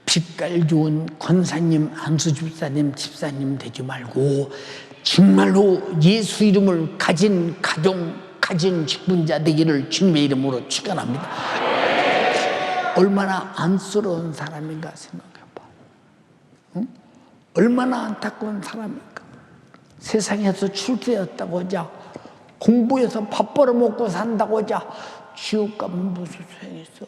빛깔 좋은 권사님, 안수 집사님 되지 말고 정말로 예수 이름을 가진 가정, 가진 직분자 되기를 주님의 이름으로 축원합니다. 얼마나 안쓰러운 사람인가 생각해봐. 응? 얼마나 안타까운 사람인가. 세상에서 출세했다고 하자, 공부해서 밥 벌어먹고 산다고 하자, 지옥 가면 무슨 소용이 있어.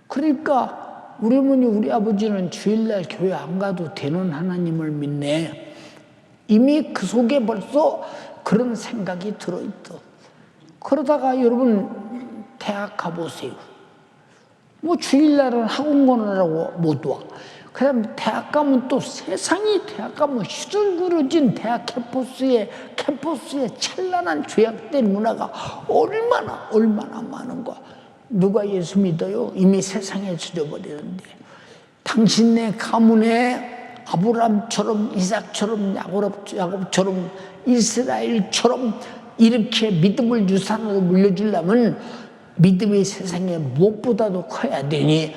그러니까 우리 어머니 우리 아버지는 주일날 교회 안 가도 되는 하나님을 믿네. 이미 그 속에 벌써 그런 생각이 들어있어. 그러다가 여러분 대학 가보세요. 뭐 주일날은 학원 가느라고 못 와. 그 다음에 대학 가면 또 세상이 대학 가면 휘둘그러진 대학 캠퍼스에 찬란한 죄악된 문화가 얼마나 많은 거야. 누가 예수 믿어요? 이미 세상에 젖어버리는데. 당신네 가문에 아브람처럼, 이삭처럼, 야곱처럼, 이스라엘처럼 이렇게 믿음을 유산으로 물려주려면 믿음이 세상에 무엇보다도 커야 되니,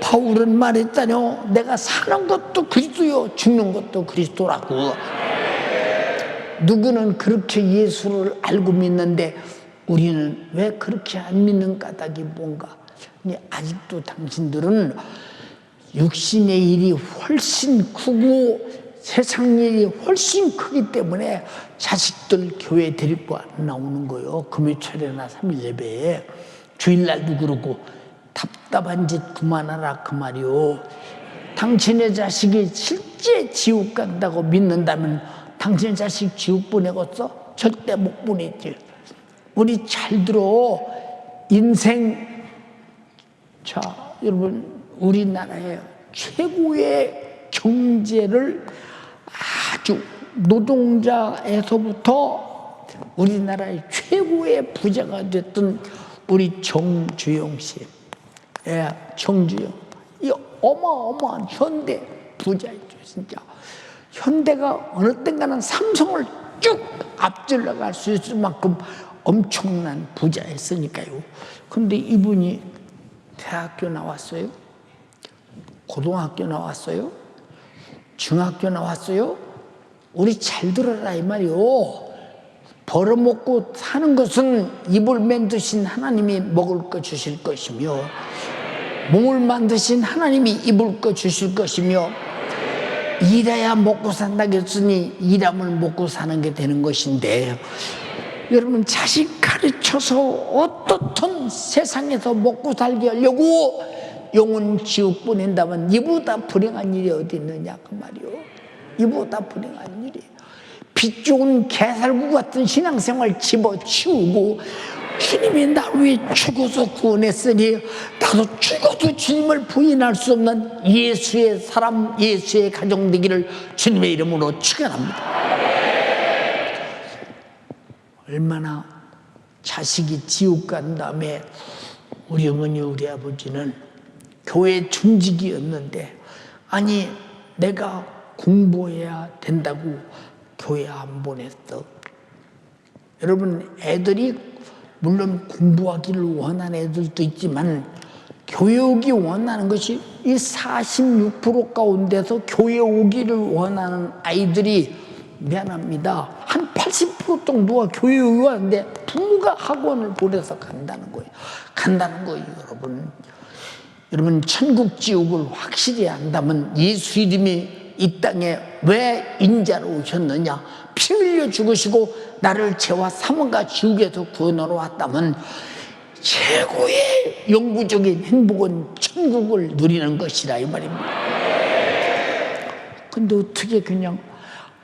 바울은 말했다뇨. 내가 사는 것도 그리스도요, 죽는 것도 그리스도라고. 누구는 그렇게 예수를 알고 믿는데 우리는 왜 그렇게 안 믿는 까닭이 뭔가? 아직도 당신들은 육신의 일이 훨씬 크고 세상 일이 훨씬 크기 때문에 자식들 교회 데리고 안 나오는 거예요. 금요철이나 3일 예배에. 주일날도 그러고. 답답한 짓 그만하라 그 말이요. 당신의 자식이 실제 지옥 간다고 믿는다면 당신의 자식 지옥 보내겠어? 절대 못 보내지. 우리 잘 들어. 인생, 자 여러분, 우리나라의 최고의 경제를 아주 노동자에서부터 우리나라의 최고의 부자가 됐던 우리 정주영 씨. 예, 정주영. 이 어마어마한 현대 부자이죠, 진짜. 현대가 어느 땐가는 삼성을 쭉 앞질러 갈 수 있을 만큼 엄청난 부자였으니까요. 근데 이분이 대학교 나왔어요? 고등학교 나왔어요? 중학교 나왔어요? 우리 잘 들어라 이 말이요. 벌어먹고 사는 것은 입을 만드신 하나님이 먹을 거 주실 것이며, 몸을 만드신 하나님이 입을 거 주실 것이며, 일해야 먹고 산다고 했으니 일하면 먹고 사는 게 되는 것인데, 여러분 자식 가르쳐서 어떻든 세상에서 먹고 살게 하려고 영혼 지옥 보낸다면 이보다 불행한 일이 어디 있느냐 그 말이요. 이보다 불행한 일이. 빛 좋은 개살구 같은 신앙생활 집어치우고, 주님이 나를 위해 죽어서 구원했으니 나도 죽어도 주님을 부인할 수 없는 예수의 사람, 예수의 가정 되기를 주님의 이름으로 축원합니다. 얼마나 자식이 지옥 간 다음에 우리 어머니 우리 아버지는 교회 중직이었는데, 아니 내가 공부해야 된다고 교회 안 보냈어. 여러분, 애들이 물론 공부하기를 원하는 애들도 있지만 교회 오기 원하는 것이 이 46% 가운데서 교회 오기를 원하는 아이들이, 미안합니다, 한 80% 정도가 교회에 왔는데 부모가 학원을 보내서 간다는 거예요. 여러분. 여러분, 천국 지옥을 확실히 안다면 예수 이름이 이 땅에 왜 인자로 오셨느냐, 피 흘려 죽으시고 나를 죄와 사망과 지옥에서 구원하러 왔다면 최고의 영구적인 행복은 천국을 누리는 것이라 이 말입니다. 근데 어떻게 그냥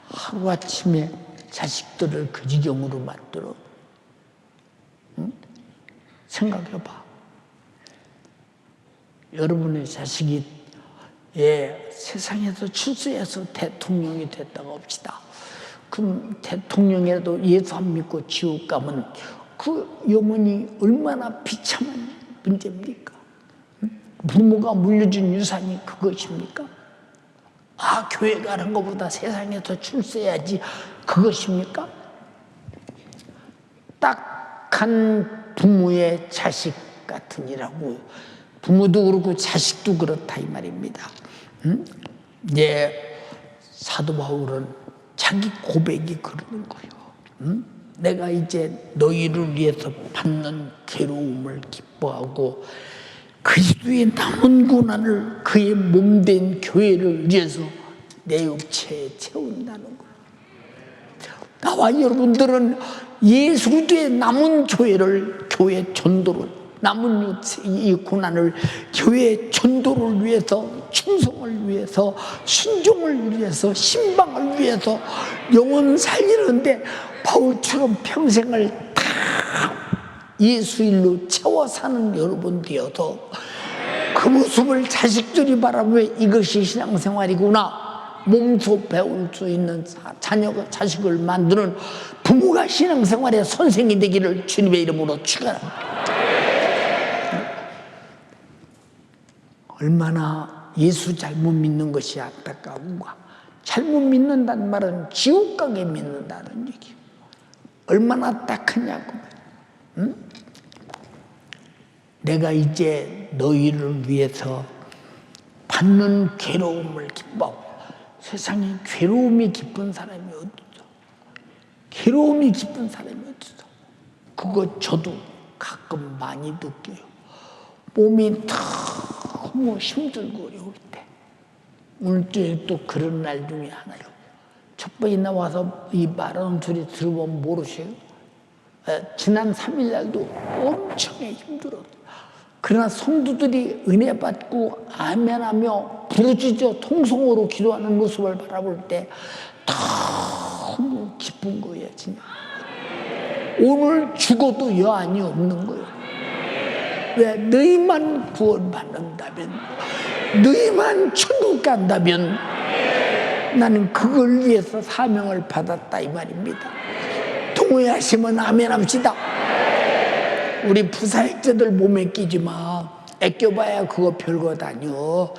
하루아침에 자식들을 그 지경으로 만들어? 응? 생각해봐. 여러분의 자식이 세상에서 출세해서 대통령이 됐다고 합시다. 그럼 대통령이라도 예수 안 믿고 지옥 가면 그 영혼이 얼마나 비참한 문제입니까? 부모가 물려준 유산이 그것입니까? 아, 교회 가는 것보다 세상에서 출세해야지, 그것입니까? 딱한 부모의 자식 같으니라고. 부모도 그렇고 자식도 그렇다 이 말입니다. 이제 사도 바울은 자기 고백이 그러는 거예요. 내가 이제 너희를 위해서 받는 괴로움을 기뻐하고 그리스도의 남은 고난을 그의 몸된 교회를 위해서 내 육체에 채운다는 거예요. 나와 여러분들은 예수 그리스도의 남은 교회 전도를, 남은 이 고난을 교회의 전도를 위해서, 충성을 위해서, 순종을 위해서, 신방을 위해서 영혼 살리는데 바울처럼 평생을 다 예수 일로 채워 사는 여러분 되어서 그 모습을 자식들이 바라보며 이것이 신앙생활이구나, 몸소 배울 수 있는 자식을 만드는 부모가 신앙생활의 선생이 되기를 주님의 이름으로 축원합니다. 얼마나 예수 잘못 믿는 것이 안타까운가. 잘못 믿는다는 말은 지옥 가게 믿는다는 얘기예요. 얼마나 딱하냐고. 내가 이제 너희를 위해서 받는 괴로움을 기뻐하고. 세상에 괴로움이 기쁜 사람이 어디죠? 괴로움이 기쁜 사람이 어디죠? 그거 저도 가끔 많이 느껴요. 몸이 너무 힘들고 어려울 때. 오늘 또 그런 날 중에 하나요. 첫 번에 나와서 이 말하는 소리 들어보면 모르세요? 지난 3일 날도 엄청 힘들었어요. 그러나 성도들이 은혜 받고 아멘하며 부르짖어 통성으로 기도하는 모습을 바라볼 때 너무 기쁜 거예요, 진짜. 오늘 죽어도 여한이 없는 거예요. 왜? 너희만 구원받는다면, 너희만 천국 간다면 나는 그걸 위해서 사명을 받았다 이 말입니다. 동의하시면 아멘 합시다. 우리 부사역자들 몸에 끼지 마. 애껴봐야 그거 별것 아니여.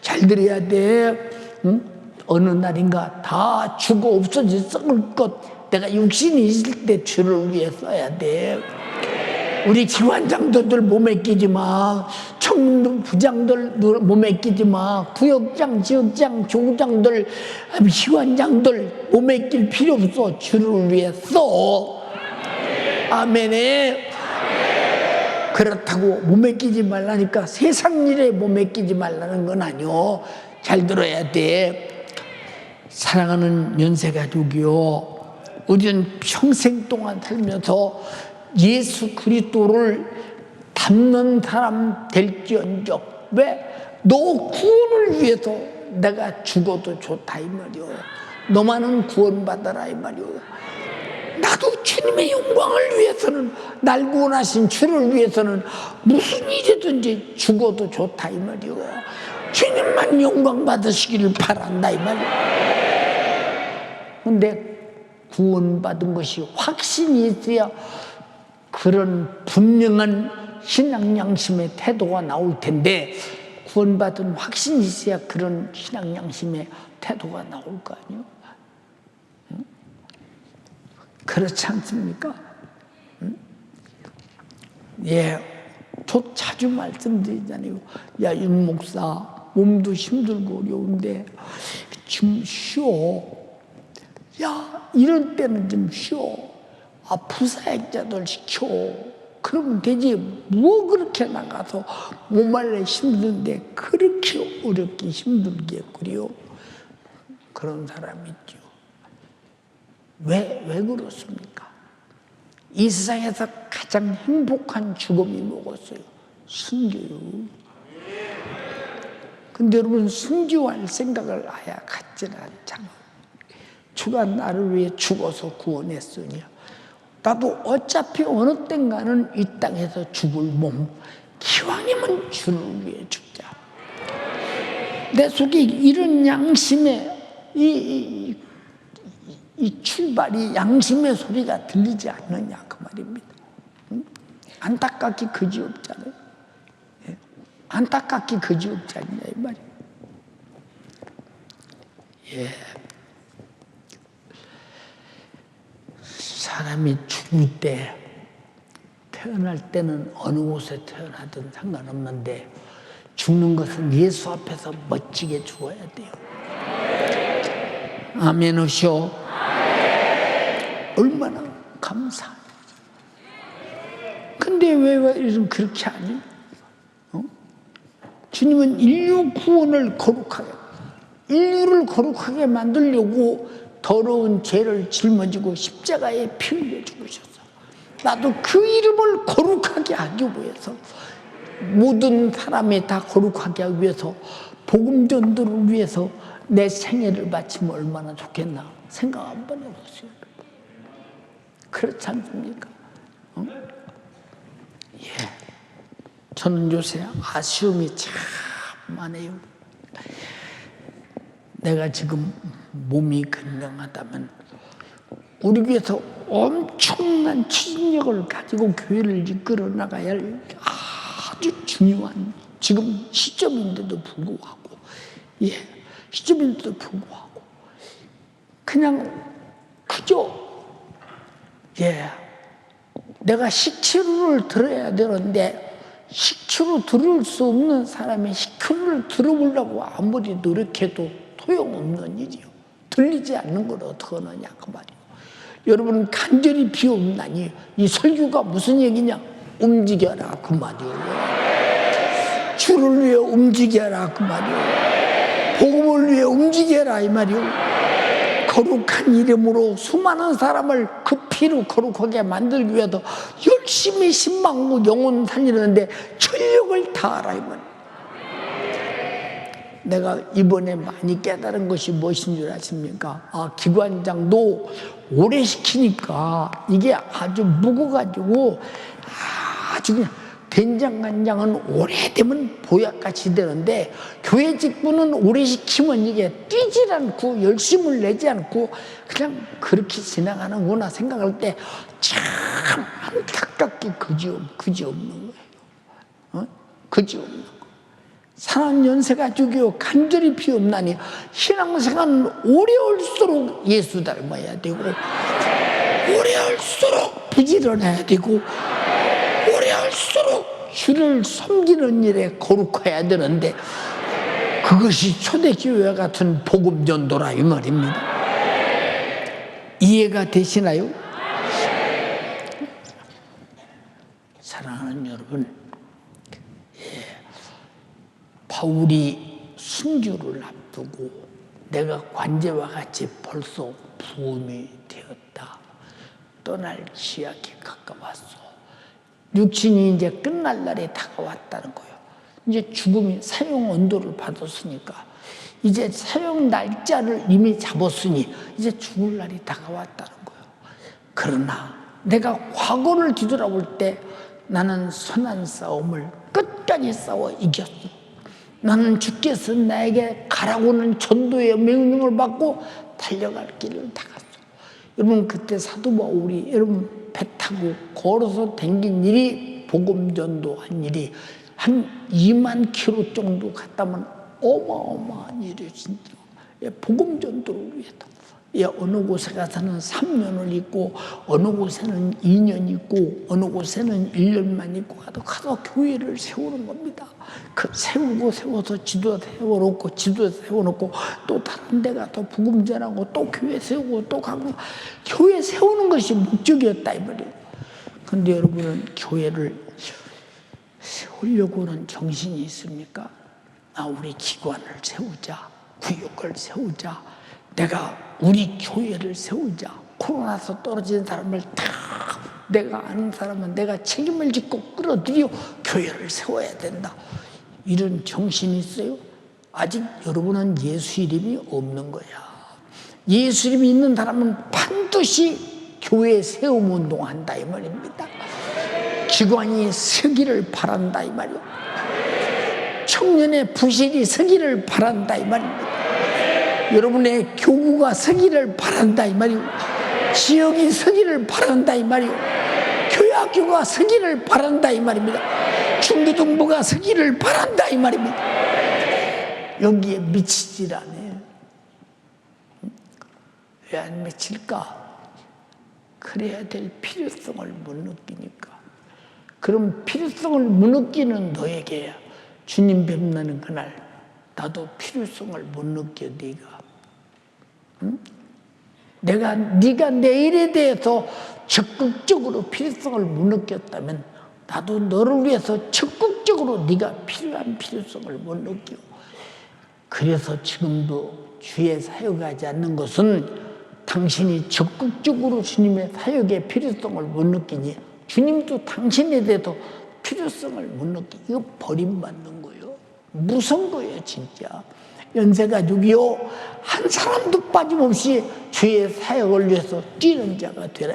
잘 들어야 돼. 응? 어느 날인가 다 죽어 없어질 썩을 것 내가 육신이 있을 때 주를 위해 써야 돼. 우리 기관장들 몸에 끼지 마. 청도 부장들 몸에 끼지 마. 구역장, 지역장, 조국장들, 기관장들 몸에 낄 필요 없어. 주를 위해 써. 아멘에. 그렇다고 몸에 끼지 말라니까 세상 일에 몸에 끼지 말라는 건 아니오. 잘 들어야 돼. 사랑하는 연세가족이요, 우리는 평생 동안 살면서 예수 그리스도를 닮는 사람 될지언정, 왜? 너 구원을 위해서 내가 죽어도 좋다 이 말이오. 너만은 구원받아라 이 말이오. 나도 주님의 영광을 위해서는, 날 구원하신 주를 위해서는 무슨 일이든지 죽어도 좋다 이 말이오. 주님만 영광 받으시기를 바란다 이 말이오. 근데 구원받은 것이 확신이 있어야 그런 분명한 신앙 양심의 태도가 나올 텐데, 구원받은 확신이 있어야 그런 신앙 양심의 태도가 나올 거 아니에요? 그렇지 않습니까? 예, 저 자주 말씀드리잖아요. 야, 윤 목사, 몸도 힘들고 어려운데 좀 쉬어. 야, 이런 때는 좀 쉬어. 부사역자들 시켜. 그러면 되지. 뭐 그렇게 나가서 몸말래 힘든데 그렇게 어렵게 힘들게 그래요? 그런 사람이 있죠. 왜 그렇습니까? 이 세상에서 가장 행복한 죽음이 뭐겠어요? 순교요. 근데 여러분, 순교할 생각을 아예 갖지는 않잖아. 주가 나를 위해 죽어서 구원했으니 나도 어차피 어느 땐가는 이 땅에서 죽을 몸, 기왕이면 주를 위해 죽자. 내 속에 이런 양심의 이 출발이, 양심의 소리가 들리지 않느냐 그 말입니다. 응? 안타깝기 그지없잖아요. 예? 안타깝기 그지없지 않냐 이 말이에요. 예. 사람이 죽을 때 태어날 때는 어느 곳에 태어나든 상관없는데 죽는 것은 예수 앞에서 멋지게 죽어야 돼요. 아멘 하시오. 얼마나 감사해요. 근데 왜 요즘 그렇게 하니? 주님은 인류 구원을 거룩하게, 인류를 거룩하게 만들려고 더러운 죄를 짊어지고 십자가에 피 흘려 죽으셨어. 나도 그 이름을 거룩하게 하기 위해서, 모든 사람이 다 거룩하게 하기 위해서, 복음 전도를 위해서 내 생애를 바치면 얼마나 좋겠나 생각 한번 해보세요. 그렇지 않습니까? 예. 저는 요새 아쉬움이 참 많아요. 내가 지금 몸이 건강하다면 우리 교회에서 엄청난 추진력을 가지고 교회를 이끌어 나가야 할 아주 중요한 지금 시점인데도 불구하고, 예, 시점인데도 불구하고 그냥 그저, 예, 내가 식치료를 들어야 되는데 식치료 들을 수 없는 사람이 식치료를 들어보려고 아무리 노력해도 소용없는 일이요. 들리지 않는 걸 어떻게 하느냐 그 말이요. 여러분 간절히 비옵나니 이 설교가 무슨 얘기냐? 움직여라 그 말이요. 주를 위해 움직여라 그 말이요. 복음을 위해 움직여라 이 말이요. 거룩한 이름으로 수많은 사람을 그 피로 거룩하게 만들기 위해서 열심히 신망하고 영혼 살리는데 전력을 다하라 이 말이요. 내가 이번에 많이 깨달은 것이 무엇인 줄 아십니까? 기관장도 오래 시키니까 이게 아주 묵어가지고 아주 그냥 된장간장은 오래되면 보약같이 되는데 교회 직분은 오래 시키면 이게 뛰질 않고 열심을 내지 않고 그냥 그렇게 지나가는구나 생각할 때 참 안타깝게 그지없는 거예요. 그지없는 거. 사람 연세가 죽여 간절히 비옵나니 신앙생활은 오래올수록 예수 닮아야 되고 오래올수록 부지런해야 되고 오래올수록 주를 섬기는 일에 거룩해야 되는데 그것이 초대교회 같은 복음전도라 이 말입니다. 이해가 되시나요? 사랑하는 여러분, 바울이 순교를 앞두고 내가 관제와 같이 벌써 부음이 되었다. 떠날 지약이 가까웠어. 육신이 이제 끝날 날이 다가왔다는 거예요. 이제 죽음이 사형 언도를 받았으니까 이제 사형 날짜를 이미 잡았으니 이제 죽을 날이 다가왔다는 거예요. 그러나 내가 과거를 뒤돌아볼 때 나는 선한 싸움을 끝까지 싸워 이겼어. 나는 주께서 나에게 가라고는 전도의 명령을 받고 달려갈 길을 다 갔어. 여러분 그때 사도 바울이 여러분 배 타고 걸어서 댕긴 일이 복음 전도한 일이 한 2만 킬로 정도 갔다면 어마어마한 일이에요 진짜. 복음 전도를 위해서. 어느 곳에 가서는 3년을 있고 어느 곳에는 2년 있고 어느 곳에는 1년만 있고 가서 교회를 세우는 겁니다. 그 세워서 지도 세워놓고 지도 세워놓고 또 다른 데 가서 복음 전하고 또 교회 세우고 또 가고 교회 세우는 것이 목적이었다 이 말이에요. 그런데 여러분은 교회를 세우려고는 정신이 있습니까? 우리 기관을 세우자, 구역을 세우자, 내가 우리 교회를 세우자, 코로나서 떨어진 사람을 다 내가 아는 사람은 내가 책임을 짓고 끌어들여 교회를 세워야 된다. 이런 정신이 있어요? 아직 여러분은 예수 이름이 없는 거야. 예수 이름이 있는 사람은 반드시 교회 세움 운동한다 이 말입니다. 기관이 서기를 바란다 이 말이요. 청년의 부실이 서기를 바란다 이 말입니다. 여러분의 교구가 서기를 바란다 이 말이요. 지역이 서기를 바란다 이 말이요. 교회학교가 서기를 바란다 이 말입니다. 중고등부가 서기를 바란다 이 말입니다. 여기에 미치질 않아요. 왜 안 미칠까? 그래야 될 필요성을 못 느끼니까. 그럼 필요성을 못 느끼는 너에게 주님 뵙는 그날 나도 필요성을 못 느껴. 네가 응? 네가 내 일에 대해서 적극적으로 필요성을 못 느꼈다면 나도 너를 위해서 적극적으로 네가 필요한 필요성을 못 느끼고, 그래서 지금도 주의 사역하지 않는 것은 당신이 적극적으로 주님의 사역의 필요성을 못 느끼니 주님도 당신에 대해서 필요성을 못 느끼. 이거 버림받는 거예요. 무서운 거예요 진짜. 연세가족이요 한 사람도 빠짐없이 주의 사역을 위해서 뛰는 자가 되라.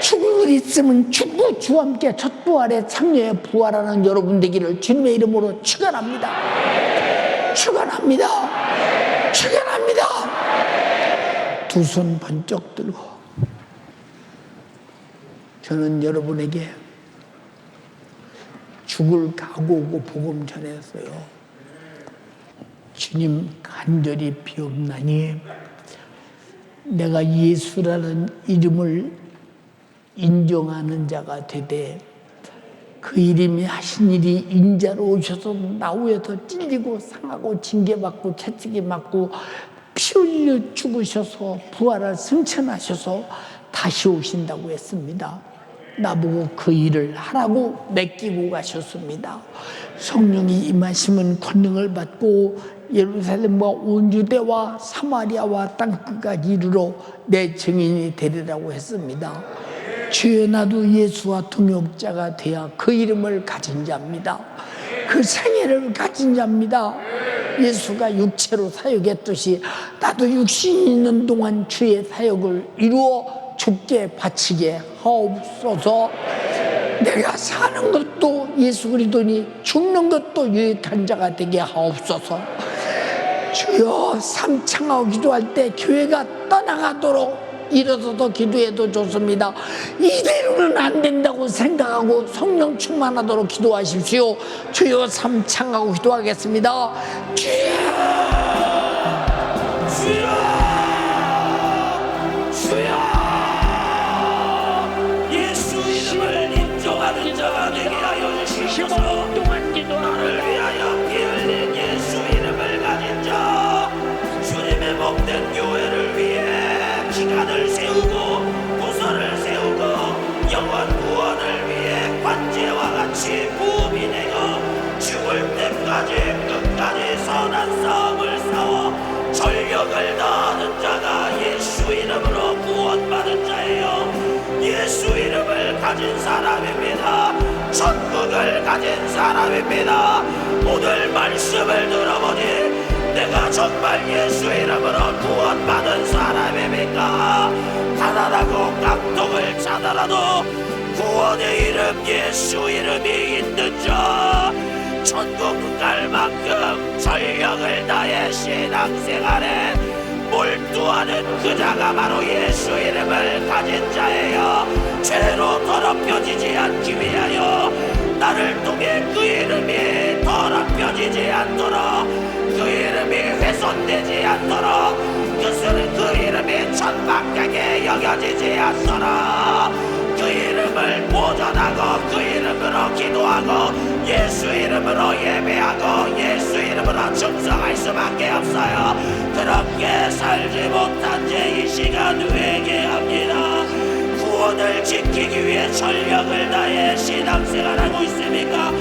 죽을 일 있으면 죽고 주와 함께 첫 부활에 참여해 부활하는 여러분 되기를 주님의 이름으로 축원합니다. 축원합니다. 축원합니다. 두 손 번쩍 들고 저는 여러분에게 죽을 각오하고 복음 전했어요. 주님 간절히 비옵나니 내가 예수라는 이름을 인정하는 자가 되되 그 이름이 하신 일이 인자로 오셔서 나 위에서 찔리고 상하고 징계받고 채찍이 맞고 피 흘려 죽으셔서 부활을 승천하셔서 다시 오신다고 했습니다. 나보고 그 일을 하라고 맡기고 가셨습니다. 성령이 임하시면 권능을 받고 예루살렘과 온 유대와 사마리아와 땅끝까지 이르러 내 증인이 되리라고 했습니다. 주여 나도 예수와 동역자가 되어 그 이름을 가진 자입니다. 그 생애를 가진 자입니다. 예수가 육체로 사역했듯이 나도 육신이 있는 동안 주의 사역을 이루어 주께 바치게 하옵소서. 내가 사는 것도 예수 그리스도니 죽는 것도 유익한 자가 되게 하옵소서. 주여 삼창하고 기도할 때 교회가 떠나가도록 일어서서 기도해도 좋습니다. 이대로는 안 된다고 생각하고 성령 충만하도록 기도하십시오. 주여 삼창하고 기도하겠습니다. 주여 주여 주여 예수 이름을 인정하는 자가 되게 하여 주시옵소서. 나를 위하여 피 흘린 예수 이름을 가진 자, 주님의 몸된 교회를 위해 기간을 세우고 도서를 세우고 영원 구원을 위해 관제와 같이 부음이 되어 죽을 때까지 끝까지 선한 싸움을 싸워 전력을 다하는 자가 예수 이름으로 구원받은 자예요. 예수 이름을 가진 사람입니다. 천국을 가진 사람입니다. 오늘 말씀을 들어보니 내가 정말 예수 이름으로 구원받은 사람입니까? 가난하고 깡통을 차더라도 구원의 이름 예수 이름이 있는 자, 천국 갈 만큼 전력을 다해 신앙생활에 몰두하는 그 자가 바로 예수 이름을 가진 자예요. 죄로 더럽혀지지 않기 위하여 나를 통해 그 이름이 더럽혀지지 않도록, 그 이름이 훼손되지 않도록, 그 이름이 천박하게 여겨지지 않도록 그 이름을 보존하고 그 이름으로 기도하고 예수 이름으로 예배하고 예수 이름으로 충성할 수밖에 없어요. 그렇게 살지 못한 제 이 시간 회개합니다. 구원을 지키기 위해 전력을 다해 신앙생활하고 있습니까?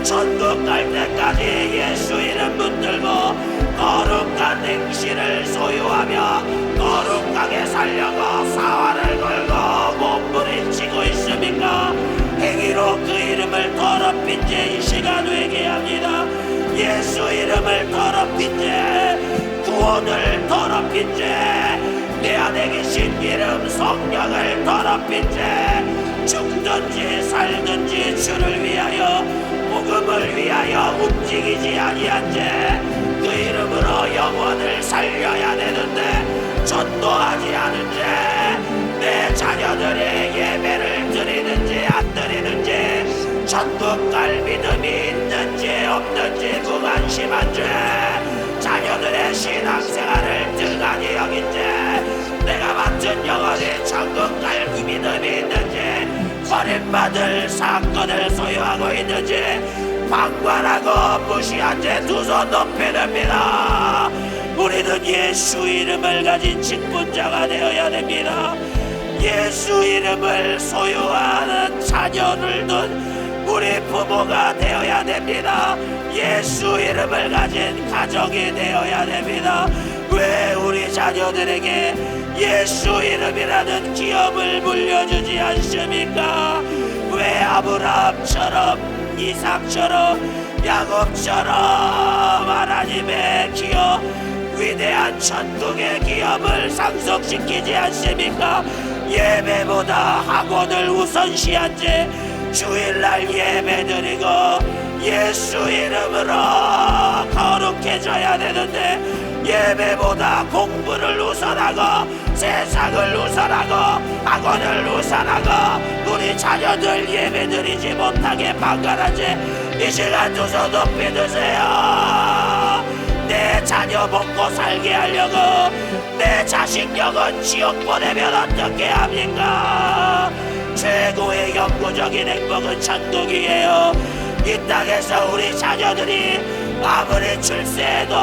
천국 갈 때까지 예수 이름 붙들고 거룩한 행실을 소유하며 거룩하게 살려고 사활을 걸고 몸부림치고 있습니까? 행위로 그 이름을 더럽힌 제 이 시간 회개합니다. 예수 이름을 더럽힌 죄, 구원을 더럽힌 죄, 내 안에 계신 이름 성령을 더럽힌 죄, 죽든지 살든지 주를 위하여 복음을 위하여 움직이지 아니한 죄, 그 이름으로 영혼을 살려야 되는데 전도하지 않은 죄, 내 자녀들이 예배를 드리는지 안 드리는지, 천국 갈 믿음이 있는지 없는지 무관심한 죄, 자녀들의 신앙생활을 등한히 여긴 죄, 내가 맡은 영혼이 천국 갈 믿음이 있는지 버려 살인받을 사건을 소유하고 있는지 방관하고 무시한 채 두 손 높이 듭니다. 우리는 예수 이름을 가진 직분자가 되어야 됩니다. 예수 이름을 소유하는 자녀를 둔 우리 부모가 되어야 됩니다. 예수 이름을 가진 가정이 되어야 됩니다. 왜 우리 자녀들에게 예수 이름이라는 기업을 물려주지 않습니까? 왜 아브라함처럼, 이삭처럼, 야곱처럼 하나님의 기업, 위대한 천국의 기업을 상속시키지 않습니까? 예배보다 학원을 우선시한 채 주일날 예배드리고 예수 이름으로 거룩해져야 되는데 예배보다 공부를 우선하고 세상을 우선하고 학원을 우선하고 우리 자녀들 예배드리지 못하게 방관한 채 이 시간 두 손 높이 드세요. 내 자녀 먹고 살게 하려고 내 자식 영혼 지옥 보내면 어떻게 합니까? 최고의 영구적인 행복은 천국이에요. 이 땅에서 우리 자녀들이 아무리 출세해도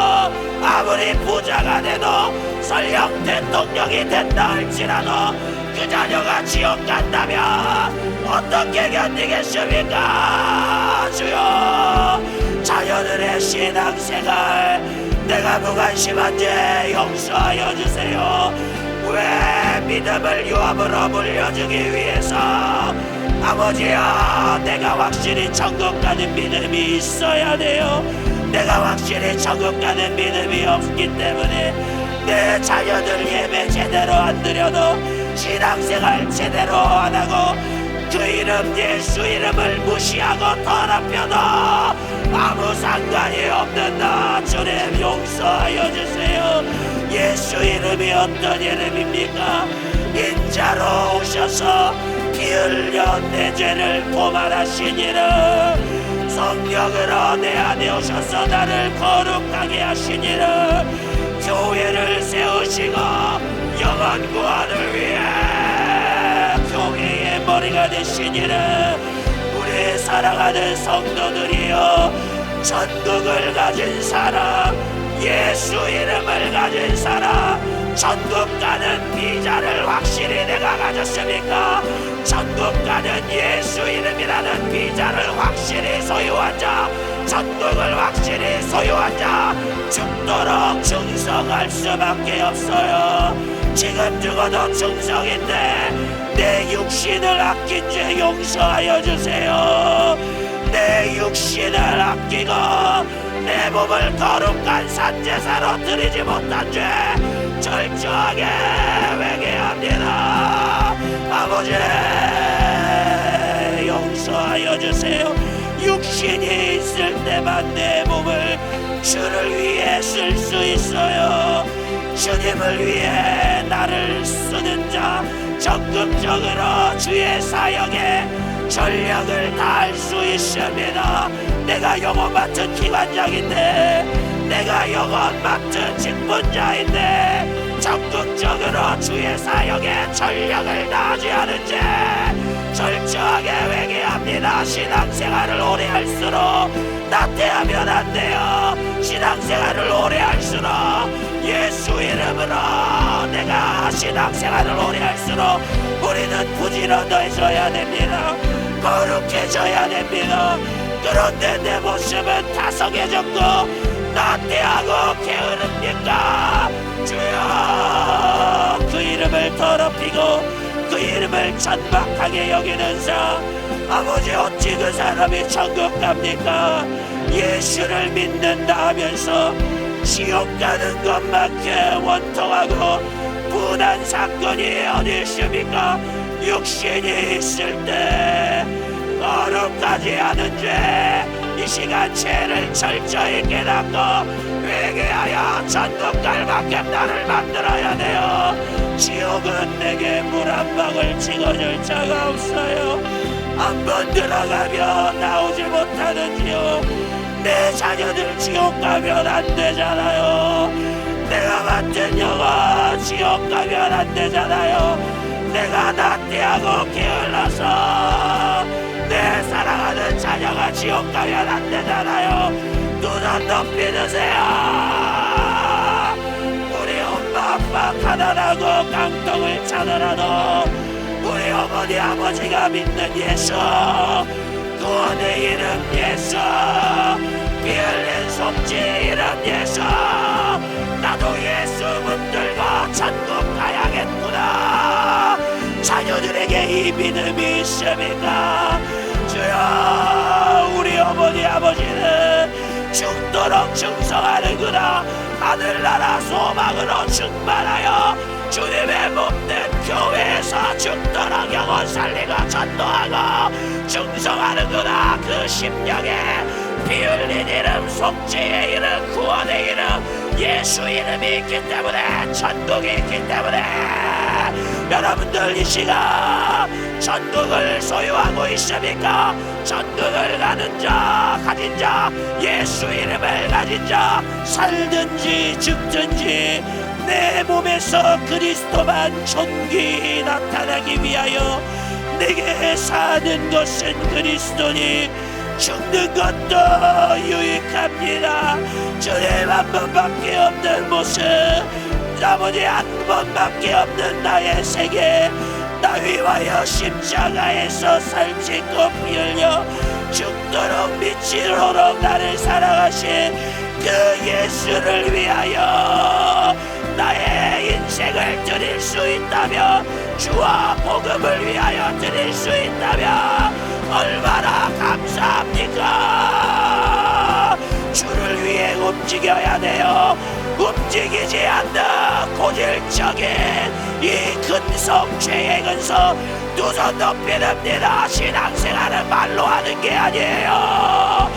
아무리 부자가 돼도 설령 대통령이 된다 할지라도 그 자녀가 지옥 간다면 어떻게 견디겠습니까? 주여, 자녀들의 신앙생활 내가 무관심한지 용서하여 주세요. 왜 믿음을 유업으로 물려주기 위해서 아버지야, 내가 확실히 천국 가는 믿음이 있어야 돼요. 내가 확실히 천국 가는 믿음이 없기 때문에 내 자녀들 예배 제대로 안 드려도 신앙생활 제대로 안 하고 그 이름 예수 이름을 무시하고 더럽혀도 아무 상관이 없는다. 주님 용서하여 주세요. 예수 이름이 어떤 이름입니까? 인자로 오셔서 피 흘려 내 죄를 고만하신 이름, 성령으로 내 안에 오셔서 나를 거룩하게 하신 이름, 교회를 세우시고 영원 구원을 위해 교회의 머리가 되신 이름, 우리 사랑하는 성도들이여, 천국을 가진 사람, 예수 이름을 가진 사람, 천국 가는 비자를 확실히 내가 가졌습니까? 천국 가는 예수 이름이라는 비자를 확실히 소유한 자, 천국을 확실히 소유한 자, 죽도록 충성할 수밖에 없어요. 지금 죽어도 충성인데 내 육신을 아낀 죄 용서하여 주세요. 내 육신을 아끼고 내 몸을 거룩한 산제사로 드리지 못한 죄 철저하게 회개합니다. 아버지, 용서하여 주세요. 육신이 있을 때만 내 몸을 주를 위해 쓸 수 있어요. 주님을 위해 나를 쓰는 자, 적극적으로 주의 사역에 전력을 다할 수 있습니다. 내가 영혼 맡은 기관장인데, 내가 영혼 맡은 직분자인데 적극적으로 주의 사역에 전력을 다하지 않은지 철저하게 회개합니다. 신앙생활을 오래 할수록 나태하면 안 돼요. 신앙생활을 오래 할수록 예수 이름으로 내가 신앙생활을 오래 할수록 우리는 부지런해져야 됩니다. 거룩해져야 됩니다. 그런데 내 모습은 다성해졌고 나태하고 게으릅니까? 주여, 그 이름을 더럽히고 그 이름을 천박하게 여기는 자, 아버지, 어찌 그 사람이 천국 갑니까? 예수를 믿는다 하면서 지옥 가는 것만큼 원통하고 분한 사건이 어디 있습니까? 육신이 있을 때 거룩하지 않은 죄, 이 시간 죄를 철저히 깨닫고 회개하여 천국 갈 만큼 나를 만들어야 돼요. 지옥은 내게 물 한 방울 찍어줄 자가 없어요. 한번 들어가면 나오지 못하는 지옥, 내 자녀들 지옥 가면 안 되잖아요. 내가 맡은 영혼 지옥 가면 안 되잖아요. 내가 나태하고 게을러서 내가 지옥 가면 안 되잖아요. 눈은 높이 드세요. 우리 엄마 아빠 가난하고 깡통을 차더라도 우리 어머니 아버지가 믿는 예수, 구원의 이름 예수, 피 흘린 속죄 이름 예수, 나도 예수 붙들고 천국 가야겠구나. 자녀들에게 이 믿음이 있습니까? 주여, 우리 어머니 아버지는 죽도록 충성하는구나. 하늘나라 소망으로 충만하여 주님의 몸된 교회에서 죽도록 영혼 살리고 전도하고 충성하는구나. 그 심령에 피 흘린 이름, 속죄의 이름, 구원의 이름, 예수 이름이 있기 때문에, 천국이 있기 때문에 여러분들 이 시간 천국을 소유하고 있습니까? 천국을 가는 자, 가진 자, 예수 이름을 가진 자, 살든지 죽든지 내 몸에서 그리스도만 존귀 나타나기 위하여 내게 사는 것은 그리스도니 죽는 것도 유익합니다. 주님 한 번밖에 없는 모습, 아버지 한 번밖에 없는 나의 세계, 나 위하여 십자가에서 살찌고 피 흘려 죽도록 미치도록 나를 사랑하신 그 예수를 위하여 나의 인생을 드릴 수 있다면, 주와 복음을 위하여 드릴 수 있다면 얼마나 감사합니까? 주를 위해 움직여야 돼요. 움직이지 않는 고질적인 이 근성, 죄의 근성 두 손 높이 듭니다. 신앙생활은 말로 하는 게 아니에요.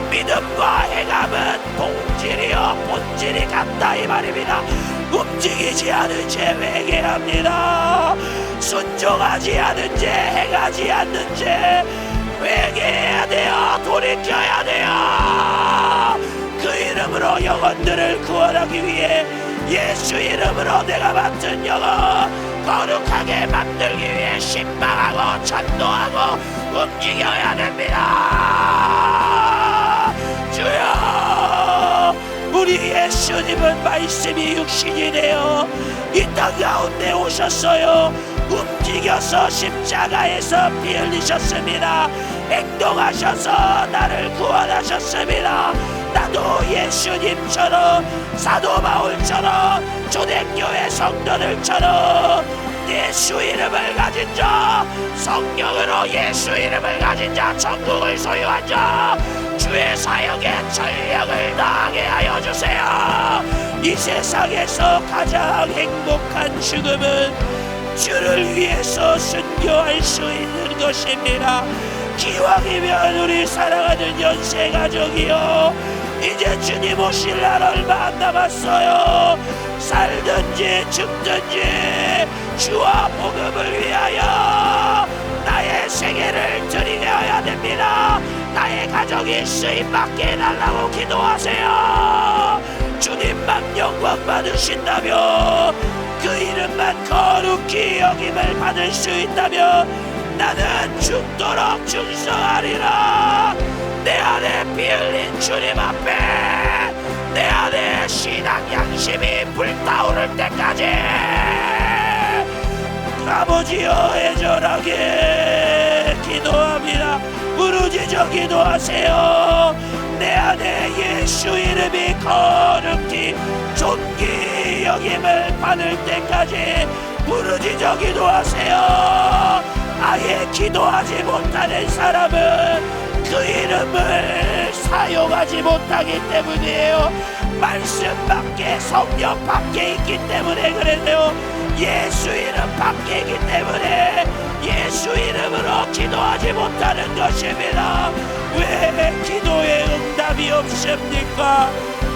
믿음과 행함은 동질이요 본질이 같다 이 말입니다. 움직이지 않은 죄 회개합니다. 순종하지 않은 죄, 행하지 않는 죄 회개해야 돼요. 돌이켜야 돼요. 그 이름으로 영혼들을 구원하기 위해, 예수 이름으로 내가 맡은 영혼 거룩하게 만들기 위해 신방하고 전도하고 움직여야 됩니다. 주여, 우리 예수님은 말씀이 육신이 되어 이 땅 가운데 오셨어요. 움직여서 십자가에서 피 흘리셨습니다. 행동하셔서 나를 구원하셨습니다. 나도 예수님처럼, 사도 바울처럼, 초대교회 성도들처럼 예수 이름을 가진 자, 성령으로 예수 이름을 가진 자, 천국을 소유한 자, 주의 사역에 전력을 다하게 하여 주세요. 이 세상에서 가장 행복한 죽음은 주를 위해서 순교할 수 있는 것입니다. 기왕이면 우리 사랑하는 연세 가족이요, 이제 주님 오실 날 얼마 안 남았어요. 살든지 죽든지 주와 복음을 위하여 나의 생애를 드리려야 됩니다. 나의 가정이 쓰임받게 해달라고 기도하세요. 주님만 영광 받으신다며, 그 이름만 거룩히 여김을 받을 수 있다면 나는 죽도록 충성하리라. 내 안에 피 흘린 주님 앞에 내 안에 신앙 양심이 불타오를 때까지 아버지여 애절하게 기도합니다. 부르짖어 기도하세요. 내 안에 예수 이름이 거룩히 존귀 여김을 받을 때까지 부르짖어 기도하세요. 아예 기도하지 못하는 사람은 그 이름을 사용하지 못하기 때문이에요. 말씀 밖에, 성령 밖에 있기 때문에 그래요. 예수 이름 밖에 있기 때문에 예수 이름으로 기도하지 못하는 것입니다. 왜 기도에 응답이 없습니까?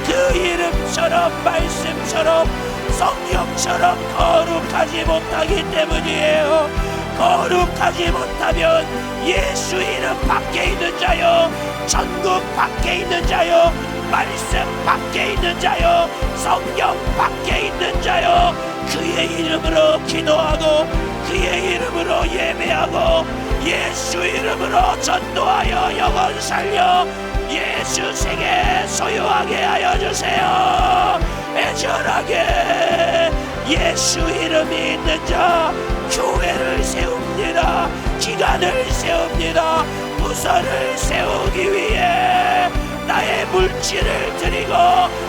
그 이름처럼, 말씀처럼, 성령처럼 거룩하지 못하기 때문이에요. 거룩하지 못하면 예수 이름 밖에 있는 자요, 천국 밖에 있는 자요, 말씀 밖에 있는 자요, 성령 밖에 있는 자요, 그의 이름으로 기도하고 그의 이름으로 예배하고 예수 이름으로 전도하여 영혼 살려 예수 세계 소유하게 하여 주세요. 애절하게 예수 이름이 있는 자 교회를 세웁니다. 기관을 세웁니다. 부서를 세우기 위해 나의 물질을 드리고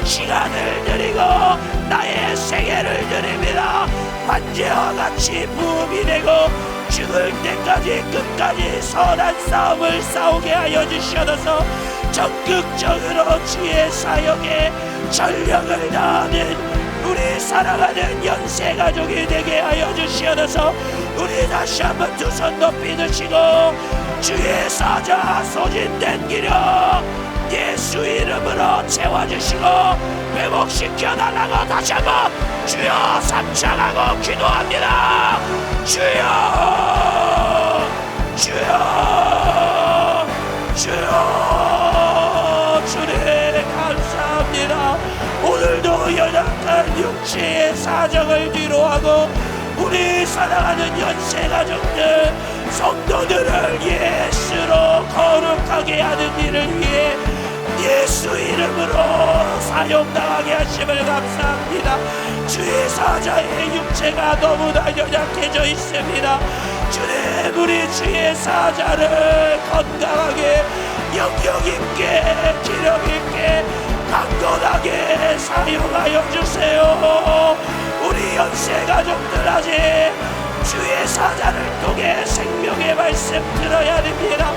시간을 드리고 나의 세계를 드립니다. 반제와 같이 부음이 되고 죽을 때까지 끝까지 선한 싸움을 싸우게 하여 주시옵소서. 적극적으로 주의 사역에 전력을 다하는 우리 사랑하는 연세가족이 되게 하여 주시옵소서. 우리 다시 한번 두 손 높이 드시고 주의 사자 소진된 기력 예수 이름으로 채워주시고 회복시켜 달라고 다시 한번 주여 삼창하고 기도합니다. 주여 주여 주여 주님 감사합니다. 오늘도 연약한 육체의 사정을 뒤로하고 우리 사랑하는 연세가족들 성도들을 예수로 거룩하게 하는 일을 위해 예수 이름으로 사용당하게 하심을 감사합니다. 주의 사자의 육체가 너무나 연약해져 있습니다. 주님 우리 주의 사자를 건강하게 영역있게 기력있게 강건하게 사용하여 주세요. 우리 연세가족들 아직 주의 사자를 통해 생명의 말씀 들어야 됩니다.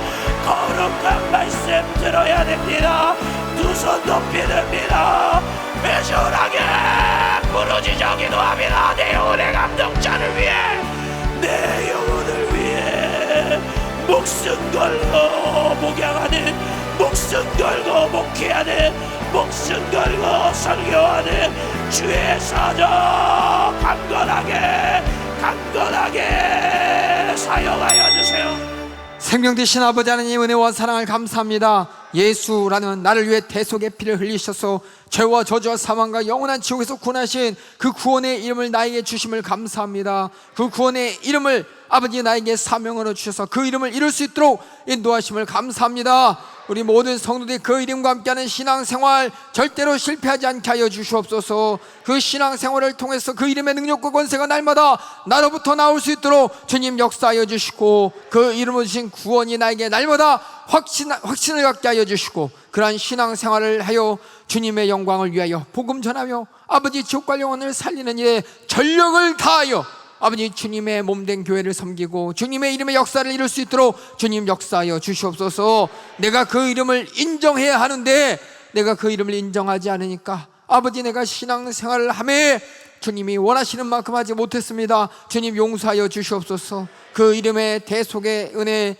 거룩한 말씀 들어야 됩니다. 두 손 높이 듭니다. 매절하게 부르짖어 기도합니다. 내 영혼의 감동자를 위해 내 영혼을 위해 목숨 걸고 목양하는 목숨 걸고 목회하는 목숨 걸고 설교하는 주의 사자 강건하게 사용하여 주세요. 생명 되신 아버지 하나님 은혜와 사랑을 감사합니다. 예수라는 나를 위해 대속의 피를 흘리셔서 죄와 저주와 사망과 영원한 지옥에서 구원하신 그 구원의 이름을 나에게 주심을 감사합니다. 그 구원의 이름을 아버지 나에게 사명으로 주셔서 그 이름을 이룰 수 있도록 인도하심을 감사합니다. 우리 모든 성도들이 그 이름과 함께하는 신앙생활 절대로 실패하지 않게 하여 주시옵소서. 그 신앙생활을 통해서 그 이름의 능력과 권세가 날마다 나로부터 나올 수 있도록 주님 역사하여 주시고 그 이름을 주신 구원이 나에게 날마다 확신을 갖게 하여 주시고 그러한 신앙생활을 하여 주님의 영광을 위하여 복음 전하며 아버지 지옥과 영혼을 살리는 일에 전력을 다하여 아버지 주님의 몸된 교회를 섬기고 주님의 이름의 역사를 이룰 수 있도록 주님 역사하여 주시옵소서. 내가 그 이름을 인정해야 하는데 내가 그 이름을 인정하지 않으니까 아버지 내가 신앙생활을 하며 주님이 원하시는 만큼 하지 못했습니다. 주님 용서하여 주시옵소서. 그 이름의 대속의 은혜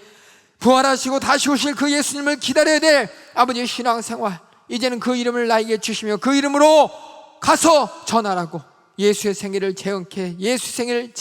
부활하시고 다시 오실 그 예수님을 기다려야 될 아버지 신앙생활 이제는 그 이름을 나에게 주시며 그 이름으로 가서 전하라고 예수의 생애를 재언케 예수 생애를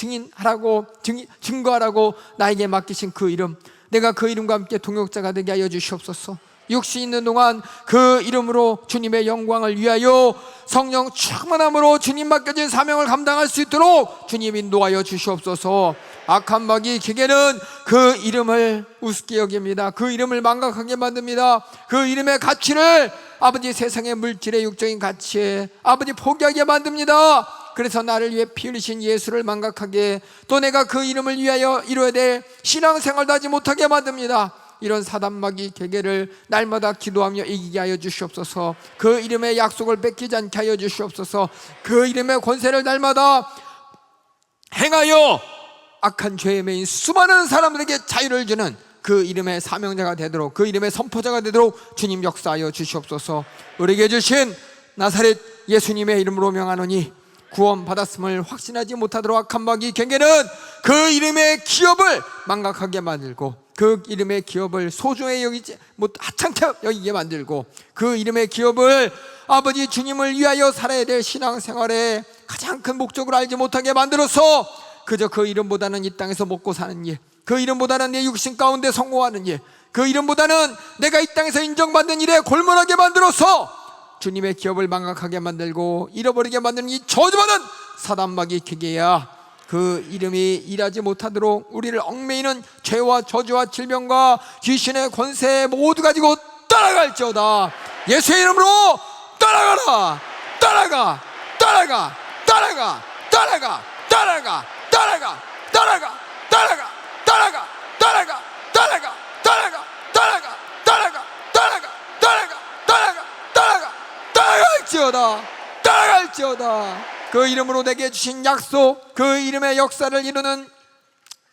증거하라고 나에게 맡기신 그 이름 내가 그 이름과 함께 동역자가 되게 하여 주시옵소서. 육신 있는 동안 그 이름으로 주님의 영광을 위하여 성령 충만함으로 주님 맡겨진 사명을 감당할 수 있도록 주님 인도하여 주시옵소서. 악한 마귀 기계는 그 이름을 우습게 여깁니다. 그 이름을 망각하게 만듭니다. 그 이름의 가치를 아버지 세상의 물질의 육적인 가치에 아버지 포기하게 만듭니다. 그래서 나를 위해 피 흘리신 예수를 망각하게 또 내가 그 이름을 위하여 이루어야 될 신앙생활도 하지 못하게 만듭니다. 이런 사단마귀 계계를 날마다 기도하며 이기게 하여 주시옵소서. 그 이름의 약속을 뺏기지 않게 하여 주시옵소서. 그 이름의 권세를 날마다 행하여 악한 죄에 매인 수많은 사람들에게 자유를 주는 그 이름의 사명자가 되도록 그 이름의 선포자가 되도록 주님 역사하여 주시옵소서. 우리에게 주신 나사렛 예수님의 이름으로 명하노니 구원 받았음을 확신하지 못하도록 악한 마귀 경계는 그 이름의 기업을 망각하게 만들고 그 이름의 기업을 소중히 여기지 하찮게 여기게 만들고 그 이름의 기업을 아버지 주님을 위하여 살아야 될 신앙생활의 가장 큰 목적으로 알지 못하게 만들어서 그저 그 이름보다는 이 땅에서 먹고 사는 일, 그 이름보다는 내 육신 가운데 성공하는 일, 그 이름보다는 내가 이 땅에서 인정받는 일에 골몰하게 만들어서 주님의 기업을 망각하게 만들고 잃어버리게 만드는 이 저주받은 사단마귀 기계야, 그 이름이 일하지 못하도록 우리를 얽매이는 죄와 저주와 질병과 귀신의 권세 모두 가지고 떠나갈지어다. 예수의 이름으로 떠나가라. 떠나가, 떠나가, 떠나가, 떠나가, 떠나가, 떠나가, 떠나가, 떠나가, 떠나가, 떠나가, 떠나가, 떠나가, 떠나가, 떠나가, 떠나가, 떠나가, 떠나가, 떠나가, 떠나갈지어다. 떠나갈지어다. 그 이름으로 내게 주신 약속, 그 이름의 역사를 이루는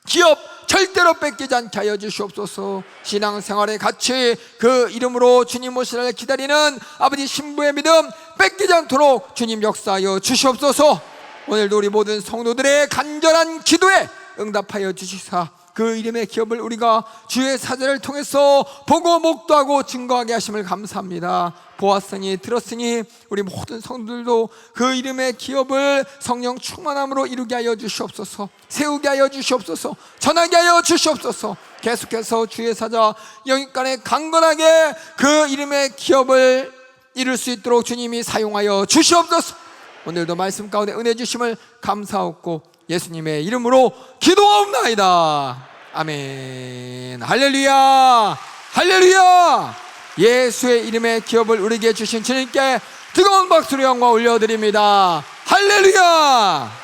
기업 절대로 뺏기지 않게 하여 주시옵소서. 신앙생활의 가치, 그 이름으로 주님 오시를 기다리는 아버지 신부의 믿음 뺏기지 않도록 주님 역사하여 주시옵소서. 오늘도 우리 모든 성도들의 간절한 기도에 응답하여 주시사 그 이름의 기업을 우리가 주의 사제를 통해서 보고 목도하고 증거하게 하심을 감사합니다. 보았으니 들었으니 우리 모든 성도들도 그 이름의 기업을 성령 충만함으로 이루게 하여 주시옵소서. 세우게 하여 주시옵소서. 전하게 하여 주시옵소서. 계속해서 주의 사자 영육간에 강건하게 그 이름의 기업을 이룰 수 있도록 주님이 사용하여 주시옵소서. 오늘도 말씀 가운데 은혜 주심을 감사하옵고 예수님의 이름으로 기도하옵나이다. 아멘. 할렐루야, 할렐루야. 예수의 이름의 기업을 우리에게 주신 주님께 뜨거운 박수로 영광 올려드립니다. 할렐루야.